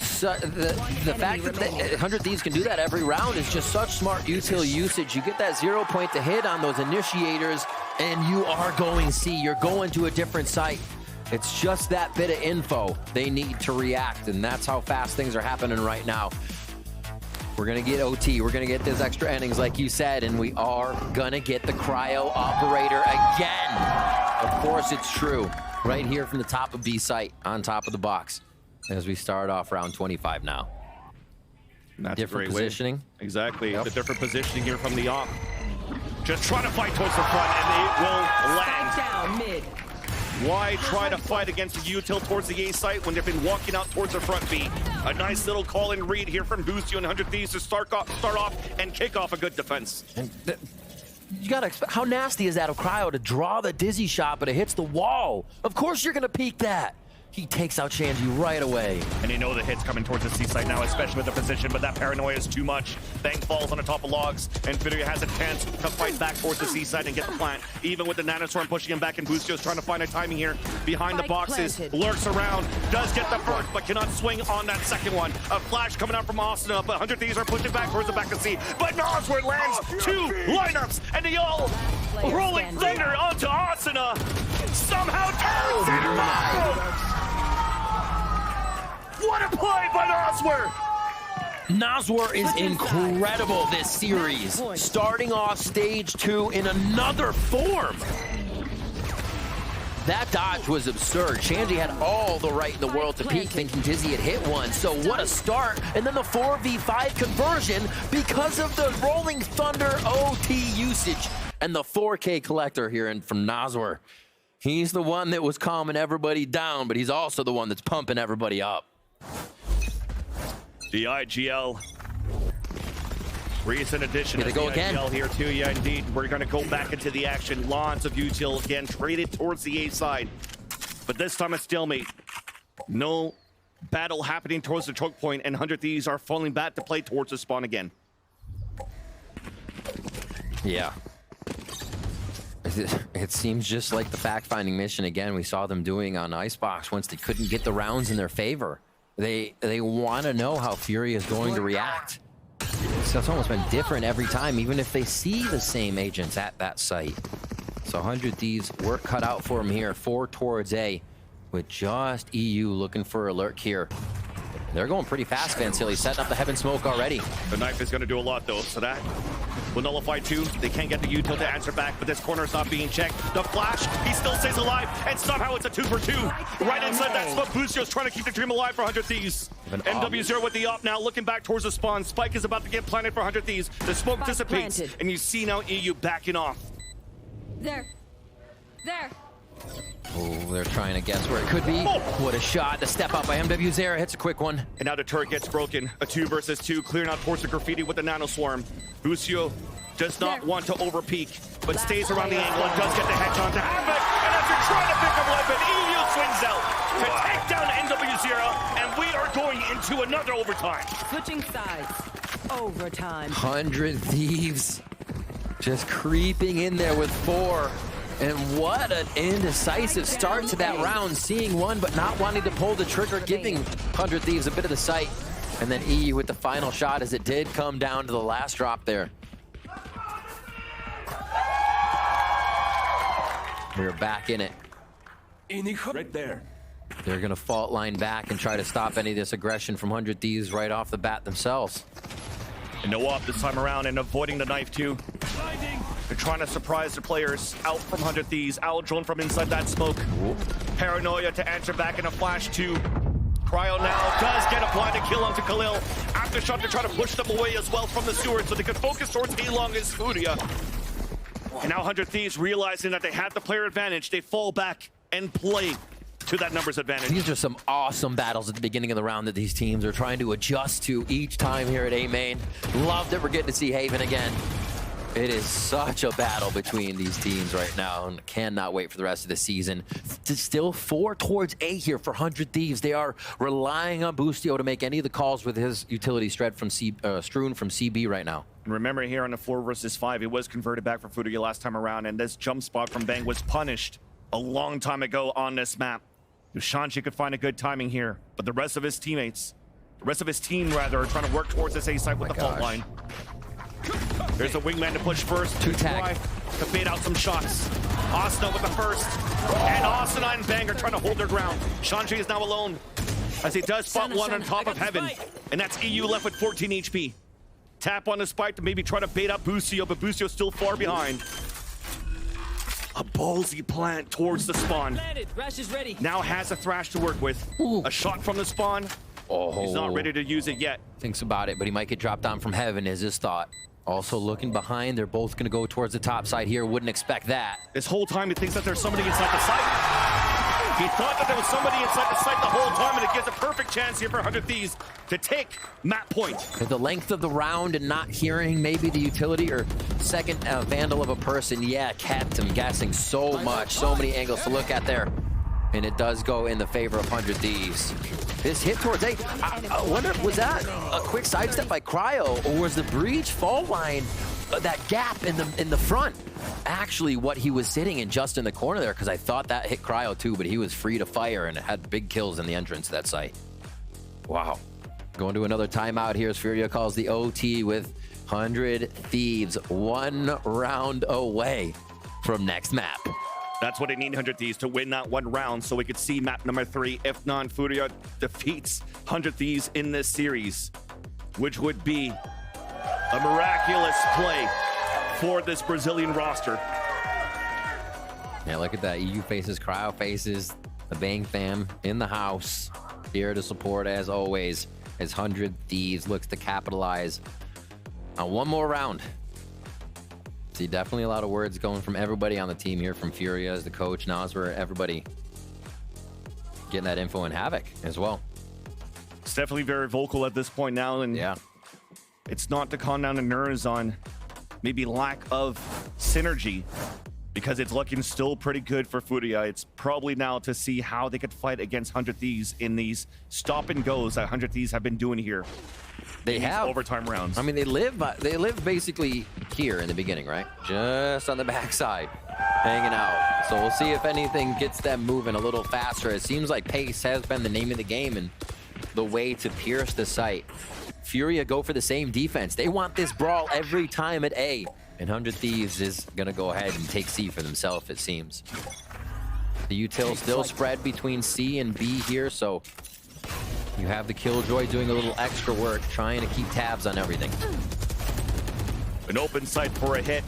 So the fact that 100 Thieves can do that every round is just such smart util usage. You get that 0 point to hit on those initiators, and you are going C. You're going to a different site. It's just that bit of info they need to react, and that's how fast things are happening right now. We're going to get OT. We're going to get those extra innings, like you said, and we are going to get the cryo operator again. Of course it's true. Right here from the top of B site, on top of the box, as we start off round 25 now. Different positioning. Exactly. The different positioning here from the op. Just trying to fight towards the front, and it will land. Down mid. Why try to fight against the util towards the A site when they've been walking out towards the front B? A nice little call and read here from Boostio and 100 Thieves to start off and kick off a good defense. You gotta expect, how nasty is that of Cryo to draw the dizzy shot, but it hits the wall? Of course you're gonna peek that. He takes out Shanji right away. And they know the hit's coming towards the C site now, especially with the position, but that paranoia is too much. Bang falls on the top of logs, and FURIA has a chance to fight back towards the C site and get the plant. Even with the Nanostorm pushing him back, and Boostio's trying to find a timing here. Behind the boxes, lurks around, does get the first, but cannot swing on that second one. A flash coming out from Asuna, but 100 Thieves are pushing back towards the back of C. But Nosworth lands 2 lineups, and they all rolling thunder onto Asuna. Somehow turns it around. What a play by Nosworth! Nosworth is incredible this series. Starting off stage 2 in another form. That dodge was absurd. Shanji had all the right in the world to peek, thinking Dizzy had hit one. So what a start. And then the 4v5 conversion because of the Rolling Thunder OT usage. And the 4K collector here from Nosworth. He's the one that was calming everybody down, but he's also the one that's pumping everybody up. The IGL. Recent addition of the IGL here too. Yeah, indeed. We're going to go back into the action. Lots of util again traded towards the A side. But this time a stalemate. No battle happening towards the choke point, and 100 Thieves are falling back to play towards the spawn again. Yeah. It seems just like the fact-finding mission again we saw them doing on Icebox once they couldn't get the rounds in their favor. They want to know how FURIA is going to react. So it's almost been different every time, even if they see the same agents at that site. So 100 Thieves, work cut out for them here. 4 towards A, with just EU looking for a lurk here. They're going pretty fast, Van Silly, setting up the heaven smoke already. The knife is going to do a lot, though, so that will nullify 2. They can't get the util to answer back, but this corner is not being checked. The flash, he still stays alive, and somehow it's a 2 for 2. Right inside that smoke, Boostio's trying to keep the dream alive for 100 Thieves. MW0 with the op now, looking back towards the spawn. Spike is about to get planted for 100 Thieves. The smoke dissipates, and you see now EU backing off. There. Oh, they're trying to guess where it could be. Oh. What a shot. The step up by MW0 hits a quick one. And now the turret gets broken. A 2 versus 2, clearing out towards the graffiti with the nanoswarm. Boostio does not want to overpeak, but stays around the angle and does get the headshot to Havoc. And after trying to pick up weapon, EU swings out to take down MW0, and we are going into another overtime. Switching sides. Overtime. 100 Thieves just creeping in there with 4. And what an indecisive start to that round, seeing one but not wanting to pull the trigger, giving 100 Thieves a bit of the sight. And then EU with the final shot, as it did come down to the last drop there. We're back in it. Right there. They're going to fault line back and try to stop any of this aggression from 100 Thieves right off the bat themselves. And no up this time around, and avoiding the knife too. They're trying to surprise the players out from 100 Thieves, out drone from inside that smoke. Ooh. Paranoia to answer back in a flash 2. Cryo now does get a blinded kill onto Khalil. Aftershock to try to push them away as well from the sewer so they could focus towards A-Long as FURIA. And now 100 Thieves realizing that they have the player advantage, they fall back and play to that numbers advantage. These are some awesome battles at the beginning of the round that these teams are trying to adjust to each time here at A-Main. Love that we're getting to see Haven again. It is such a battle between these teams right now, and cannot wait for the rest of the season. Still 4 towards A here for 100 Thieves. They are relying on Boostio to make any of the calls with his utility strewn from CB right now. Remember here on the 4 versus 5, it was converted back for FURIA last time around, and this jump spot from Bang was punished a long time ago on this map. Shanji could find a good timing here, but the rest of his teammates, the rest of his team rather, are trying to work towards this A site with the fault line. There's a wingman to push first. 2 tag. To bait out some shots. Asuna with the first. And Asuna and Bang are trying to hold their ground. Shanji is now alone as he does spot one on top of Heaven. And that's EU left with 14 HP. Tap on the spike to maybe try to bait out Boostio, but Boostio's still far behind. A ballsy plant towards the spawn. Now has a Thrash to work with. Ooh. A shot from the spawn. Oh. He's not ready to use it yet. Thinks about it, but he might get dropped down from Heaven is his thought. Also looking behind, they're both gonna go towards the top side here. Wouldn't expect that. This whole time he thinks that there's somebody inside the site. He thought that there was somebody inside the site the whole time, and it gives a perfect chance here for 100 Thieves to take map point. With the length of the round and not hearing maybe the utility or second vandal of a person, yeah, kept him guessing so much. So many angles to look at there. And it does go in the favor of 100 Thieves. This hit towards A. I wonder, was that a quick sidestep by Cryo, or was the breach fall line, that gap in the front, actually what he was sitting in just in the corner there? Because I thought that hit Cryo too, but he was free to fire and had big kills in the entrance to that site. Wow. Going to another timeout here as FURIA calls the OT with 100 Thieves 1 round away from next map. That's what they need 100 Thieves to win that 1 round so we could see map number 3 if non-FURIA defeats 100 Thieves in this series, which would be a miraculous play for this Brazilian roster. Yeah, look at that. EU faces, Cryo faces, the Bang fam in the house, here to support as always, as 100 Thieves looks to capitalize on 1 more round. See, definitely a lot of words going from everybody on the team here, from FURIA as the coach, Nasser, everybody getting that info in Havoc as well. It's definitely very vocal at this point now, and yeah, it's not to calm down the nerves on maybe lack of synergy, because it's looking still pretty good for FURIA. It's probably now to see how they could fight against 100 Thieves in these stop and goes that 100 Thieves have been doing here. They have overtime rounds. I mean, they live basically here in the beginning, right? Just on the backside, hanging out. So we'll see if anything gets them moving a little faster. It seems like pace has been the name of the game and the way to pierce the site. FURIA go for the same defense. They want this brawl every time at A. And 100 Thieves is gonna go ahead and take C for themselves, it seems. The util still spread between C and B here, so you have the Killjoy doing a little extra work, trying to keep tabs on everything. An open site for a hit.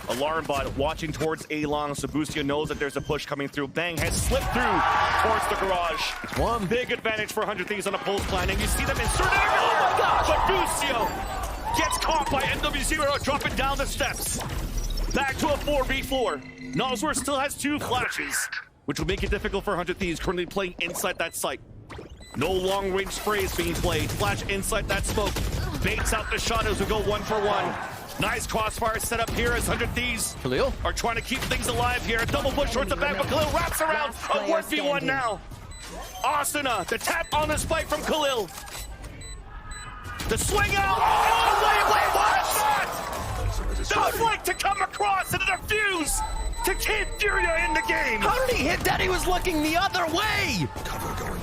Alarm bot watching towards A-Long, so Boostio knows that there's a push coming through. Bang has slipped through towards the garage. One big advantage for 100 Thieves on a pulse plan, and you see them inserted. Oh my gosh! But Boostio gets caught by NW0, dropping down the steps. Back to a 4v4. Nosworth still has 2 flashes, which will make it difficult for 100 Thieves currently playing inside that site. No long-range sprays being played. Flash inside that smoke. Baits out the shot as we go 1 for 1. Nice crossfire set up here as 100 Thieves Khalil are trying to keep things alive here. Double push towards the back, but Khalil wraps around. A 1v1 now. Asuna, the tap on the spike from Khalil. The swing out. Oh, wait, what a shot! The flick to come across and the defuse to keep FURIA in the game. How did he hit that? He was looking the other way.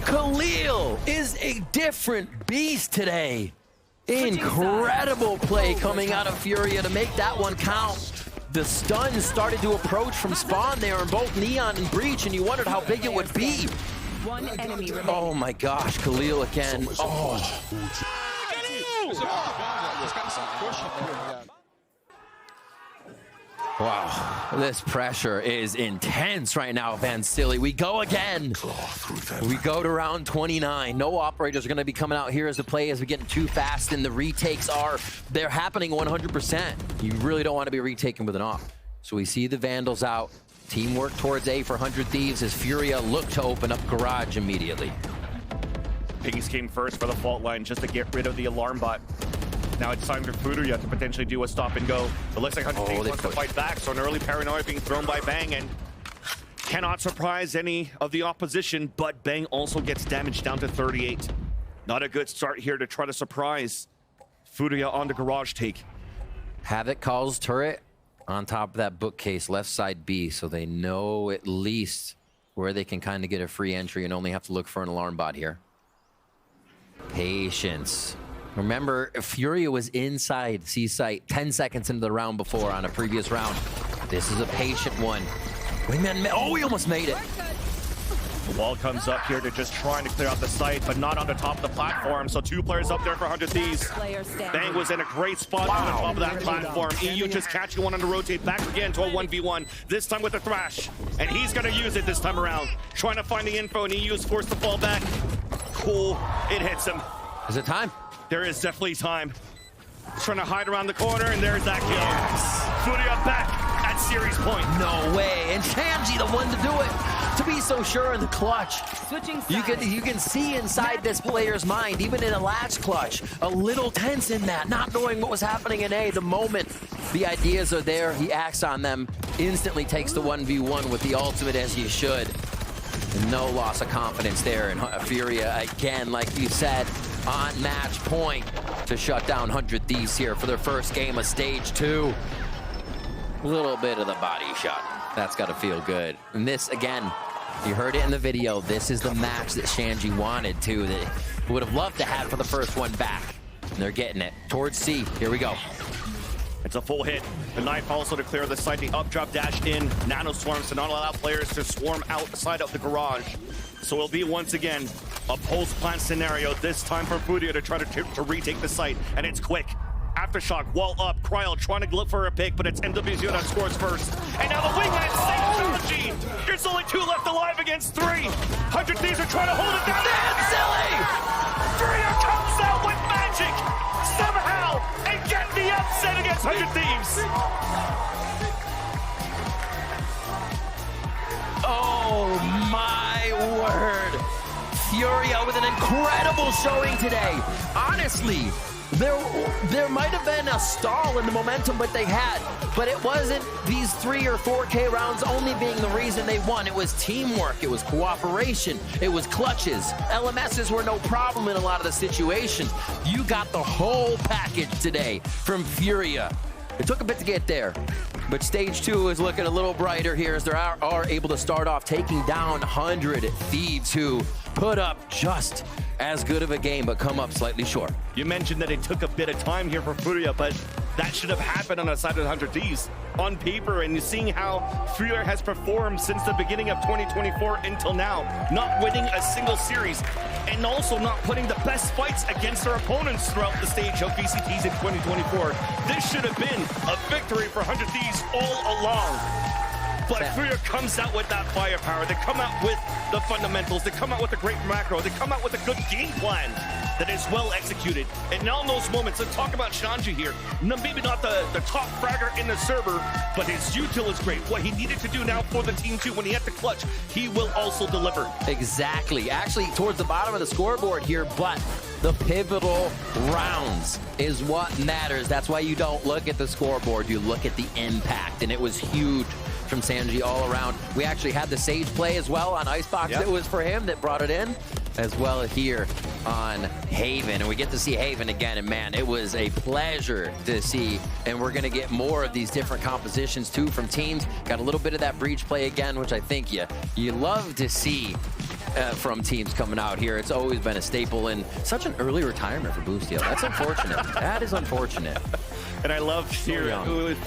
Khalil is a different beast today. Incredible play coming out of FURIA to make that one count. The stun started to approach from spawn there in both Neon and Breach, and you wondered how big it would be. 1 enemy remaining. Oh my gosh, Khalil again. Oh. Wow, this pressure is intense right now, Van Silly. We go again. We go to round 29. No operators are going to be coming out here as the play as we get too fast, and the retakes they're happening 100%. You really don't want to be retaking with an op. So we see the Vandals out. Teamwork towards A for 100 Thieves as Furia look to open up garage immediately. Piggies came first for the fault line just to get rid of the alarm bot. Now it's time for FURIA to potentially do a stop and go. It looks like 100 Thieves wants to fight back, so an early paranoia being thrown by Bang, and cannot surprise any of the opposition, but Bang also gets damage down to 38. Not a good start here to try to surprise FURIA on the garage take. Havoc calls turret on top of that bookcase, left side B, so they know at least where they can kind of get a free entry and only have to look for an alarm bot here. Patience. Remember, FURIA was inside C site 10 seconds into the round before on a previous round. This is a patient one. Wingman, oh, he almost made it. The wall comes up here to just trying to clear out the site, but not on the top of the platform. So 2 players up there for 100 Thieves. Bang was in a great spot on the top of that platform. EU just catching one on the rotate, back again to a 1v1, this time with the Thrash. And he's gonna use it this time around. Trying to find the info, and EU is forced to fall back. Cool, it hits him. Is it time? There is definitely time. Trying to hide around the corner, and there's that kill. Yes. FURIA back at series point. No way, and Shanji the one to do it. To be so sure in the clutch. You can see inside this player's mind, even in a last clutch, a little tense in that, not knowing what was happening in A. The moment the ideas are there, he acts on them, instantly takes the 1v1 with the ultimate as he should. And no loss of confidence there, and FURIA again, like you said, on match point to shut down 100 Thieves here for their first game of stage 2. A little bit of the body shot. That's got to feel good. And this, again, you heard it in the video, this is the match that Shanji wanted to, that he would have loved to have for the first one back. And they're getting it. Towards C, here we go. It's a full hit. The knife also to clear the site. The up drop dash in. Nano swarms to not allow players to swarm outside of the garage. So it'll be once again a post-plant scenario. This time for FURIA to try to retake the site. And it's quick. Aftershock, wall up. Cryo trying to look for a pick, but it's MWZ that scores first. And now the wingman saves Shanji. There's only 2 left alive against 3. 100 Thieves are trying to hold it down. That's silly! FURIA comes out with magic somehow and get the upset against 100 Thieves. Oh my word. FURIA with an incredible showing today. Honestly, there might have been a stall in the momentum that they had, but it wasn't these 3 or 4K rounds only being the reason they won. It was teamwork, it was cooperation, it was clutches. LMSs were no problem in a lot of the situations. You got the whole package today from FURIA. It took a bit to get there, but stage 2 is looking a little brighter here as they are able to start off taking down 100 Thieves, who put up just as good of a game, but come up slightly short. You mentioned that it took a bit of time here for FURIA, but that should have happened on the side of the 100 Thieves. On paper, and you're seeing how FURIA has performed since the beginning of 2024 until now, not winning a single series, and also not putting the best fights against their opponents throughout the stage of VCTs in 2024. This should have been a victory for 100 Thieves all along. But FURIA comes out with that firepower. They come out with the fundamentals. They come out with a great macro. They come out with a good game plan that is well executed. And now in those moments, let's talk about Shanji here. Maybe not the top fragger in the server, but his util is great. What he needed to do now for the team too, when he had to clutch, he will also deliver. Exactly. Actually, towards the bottom of the scoreboard here, but the pivotal rounds is what matters. That's why you don't look at the scoreboard. You look at the impact, and it was huge from Sanji all around. We actually had the Sage play as well on Icebox. Yep. It was for him that brought it in, as well here on Haven. And we get to see Haven again, and man, it was a pleasure to see. And we're gonna get more of these different compositions too from teams. Got a little bit of that breach play again, which I think you love to see from teams coming out here. It's always been a staple, and such an early retirement for Boostio. That's unfortunate. That is unfortunate. And I love here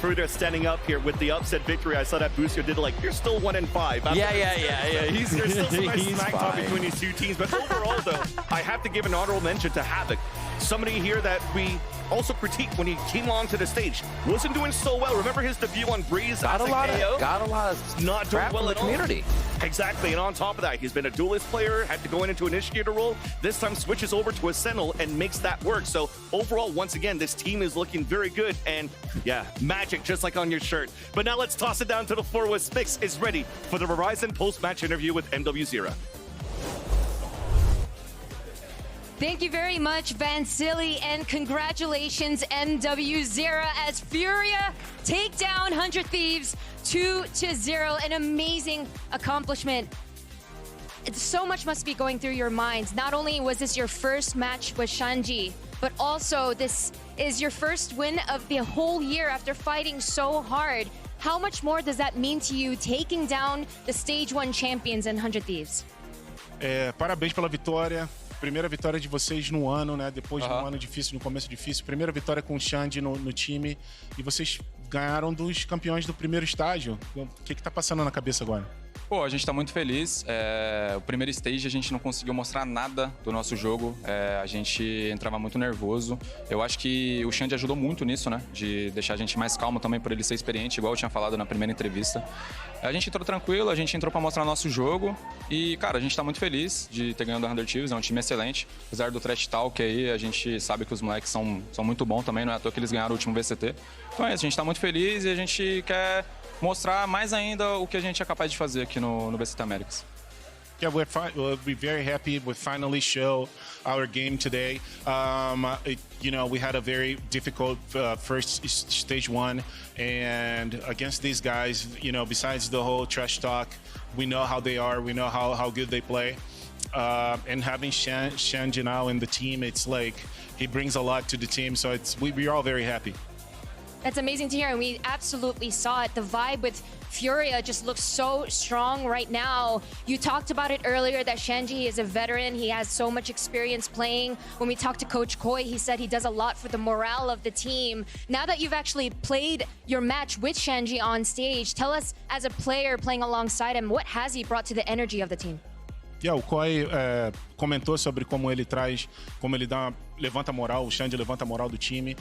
FURIA standing up here with the upset victory. I saw that Boostio did like, you're still 1-5. There's still some nice smack talk between these two teams. But overall, though, I have to give an honorable mention to Havoc. Somebody here that we also critiqued when he came onto the stage. Wasn't doing so well. Remember his debut on Breeze? Got a lot of not doing crap well from the at all. community. Exactly, and on top of that, he's been a duelist player, had to go into initiator role. This time switches over to a Sentinel and makes that work. So overall, once again, this team is looking very good, and yeah, magic, just like on your shirt. But now let's toss it down to the floor where Spix is ready for the Verizon post-match interview with MW0. Thank you very much, Vansili, and congratulations, MW0, as FURIA take down 100 Thieves 2-0. An amazing accomplishment. So much must be going through your minds. Not only was this your first match with Shanji, but also this is your first win of the whole year after fighting so hard. How much more does that mean to you, taking down the Stage 1 champions in 100 Thieves? Parabéns pela vitória. Primeira vitória de vocês no ano, né? Depois de um ano difícil, no começo difícil. Primeira vitória com o Xande no time. E vocês ganharam dos campeões do primeiro estágio. O que tá passando na cabeça agora? Pô, a gente tá muito feliz. O primeiro stage a gente não conseguiu mostrar nada do nosso jogo. A gente entrava muito nervoso. Eu acho que o Xande ajudou muito nisso, né? De deixar a gente mais calmo também, por ele ser experiente, igual eu tinha falado na primeira entrevista. A gente entrou tranquilo, a gente entrou pra mostrar nosso jogo. E, cara, a gente tá muito feliz de ter ganhado a 100 Thieves. É um time excelente. Apesar do trash talk aí, a gente sabe que os moleques são muito bons também. Não é à toa que eles ganharam o último VCT. Então é isso, a gente tá muito feliz e a gente quer mostrar mais ainda o que a gente é capaz de fazer aqui no VCT Americas. Yeah, we're very happy. We finally show our game today. We had a very difficult first stage 1, and against these guys, besides the whole trash talk, we know how they are. We know how good they play. And having Shanji now in the team, it's like he brings a lot to the team. So we're all very happy. That's amazing to hear, and we absolutely saw it. The vibe with FURIA just looks so strong right now. You talked about it earlier that Shanji is a veteran. He has so much experience playing. When we talked to Coach Koi, he said he does a lot for the morale of the team. Now that you've actually played your match with Shanji on stage, tell us, as a player playing alongside him, what has he brought to the energy of the team? Yeah, o Koi comentou sobre como ele levanta a moral, o Xande levanta a moral do time.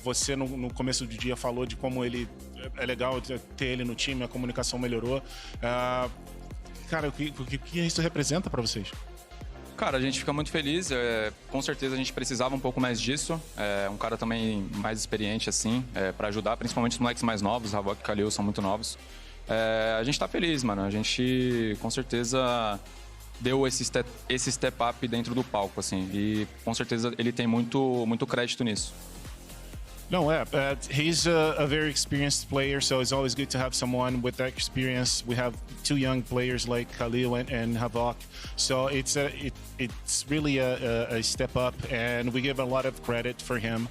Você no começo do dia falou de como é legal ter ele no time, a comunicação melhorou. Cara, o que isso representa para vocês? Cara, a gente fica muito feliz. Com certeza a gente precisava um pouco mais disso. Um cara também mais experiente, assim, para ajudar, principalmente os moleques mais novos. Havok e Kalil são muito novos. A gente tá feliz, mano. A gente, com certeza, deu esse step up dentro do palco, assim. E, com certeza, ele tem muito crédito nisso. No, he's a very experienced player, so it's always good to have someone with that experience. We have two young players like Khalil and Havok, so it's really a step up, and we give a lot of credit for him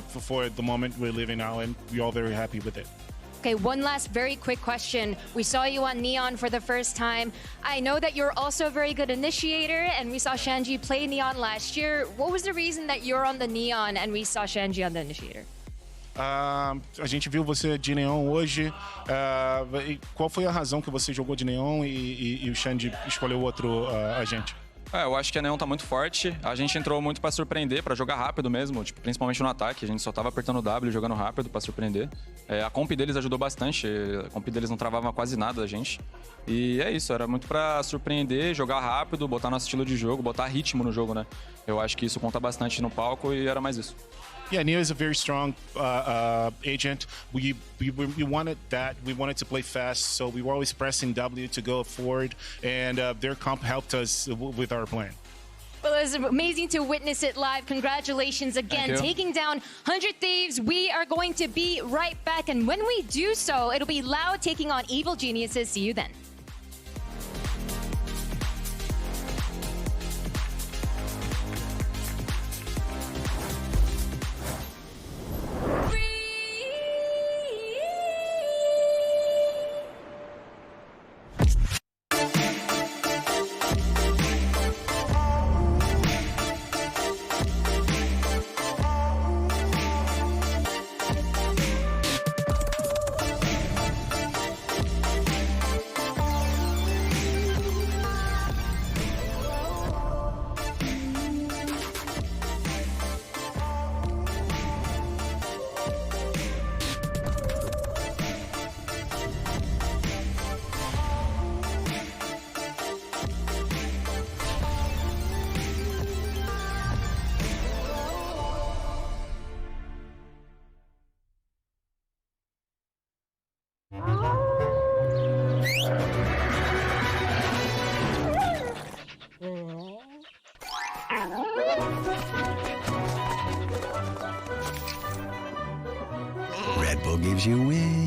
for the moment we're living now, and we're all very happy with it. Okay, one last very quick question. We saw you on Neon for the first time. I know that you're also a very good initiator, and we saw Shanji play Neon last year. What was the reason that you're on the Neon and we saw Shanji on the initiator? A gente viu você de Neon hoje. Qual foi a razão que você jogou de Neon e o Shanji escolheu outro agente? Eu acho que a Neon tá muito forte. A gente entrou muito pra surpreender, pra jogar rápido mesmo, tipo, principalmente no ataque. A gente só tava apertando o W, jogando rápido pra surpreender. A comp deles ajudou bastante. A comp deles não travava quase nada a gente. E é isso, era muito pra surpreender, jogar rápido, botar nosso estilo de jogo, botar ritmo no jogo, né? Eu acho que isso conta bastante no palco e era mais isso. Yeah, Neo is a very strong agent. We wanted that. We wanted to play fast, so we were always pressing W to go forward, and their comp helped us with our plan. Well, it was amazing to witness it live. Congratulations again, taking down 100 Thieves. We are going to be right back, and when we do so, it'll be Loud taking on Evil Geniuses. See you then. gives you wings.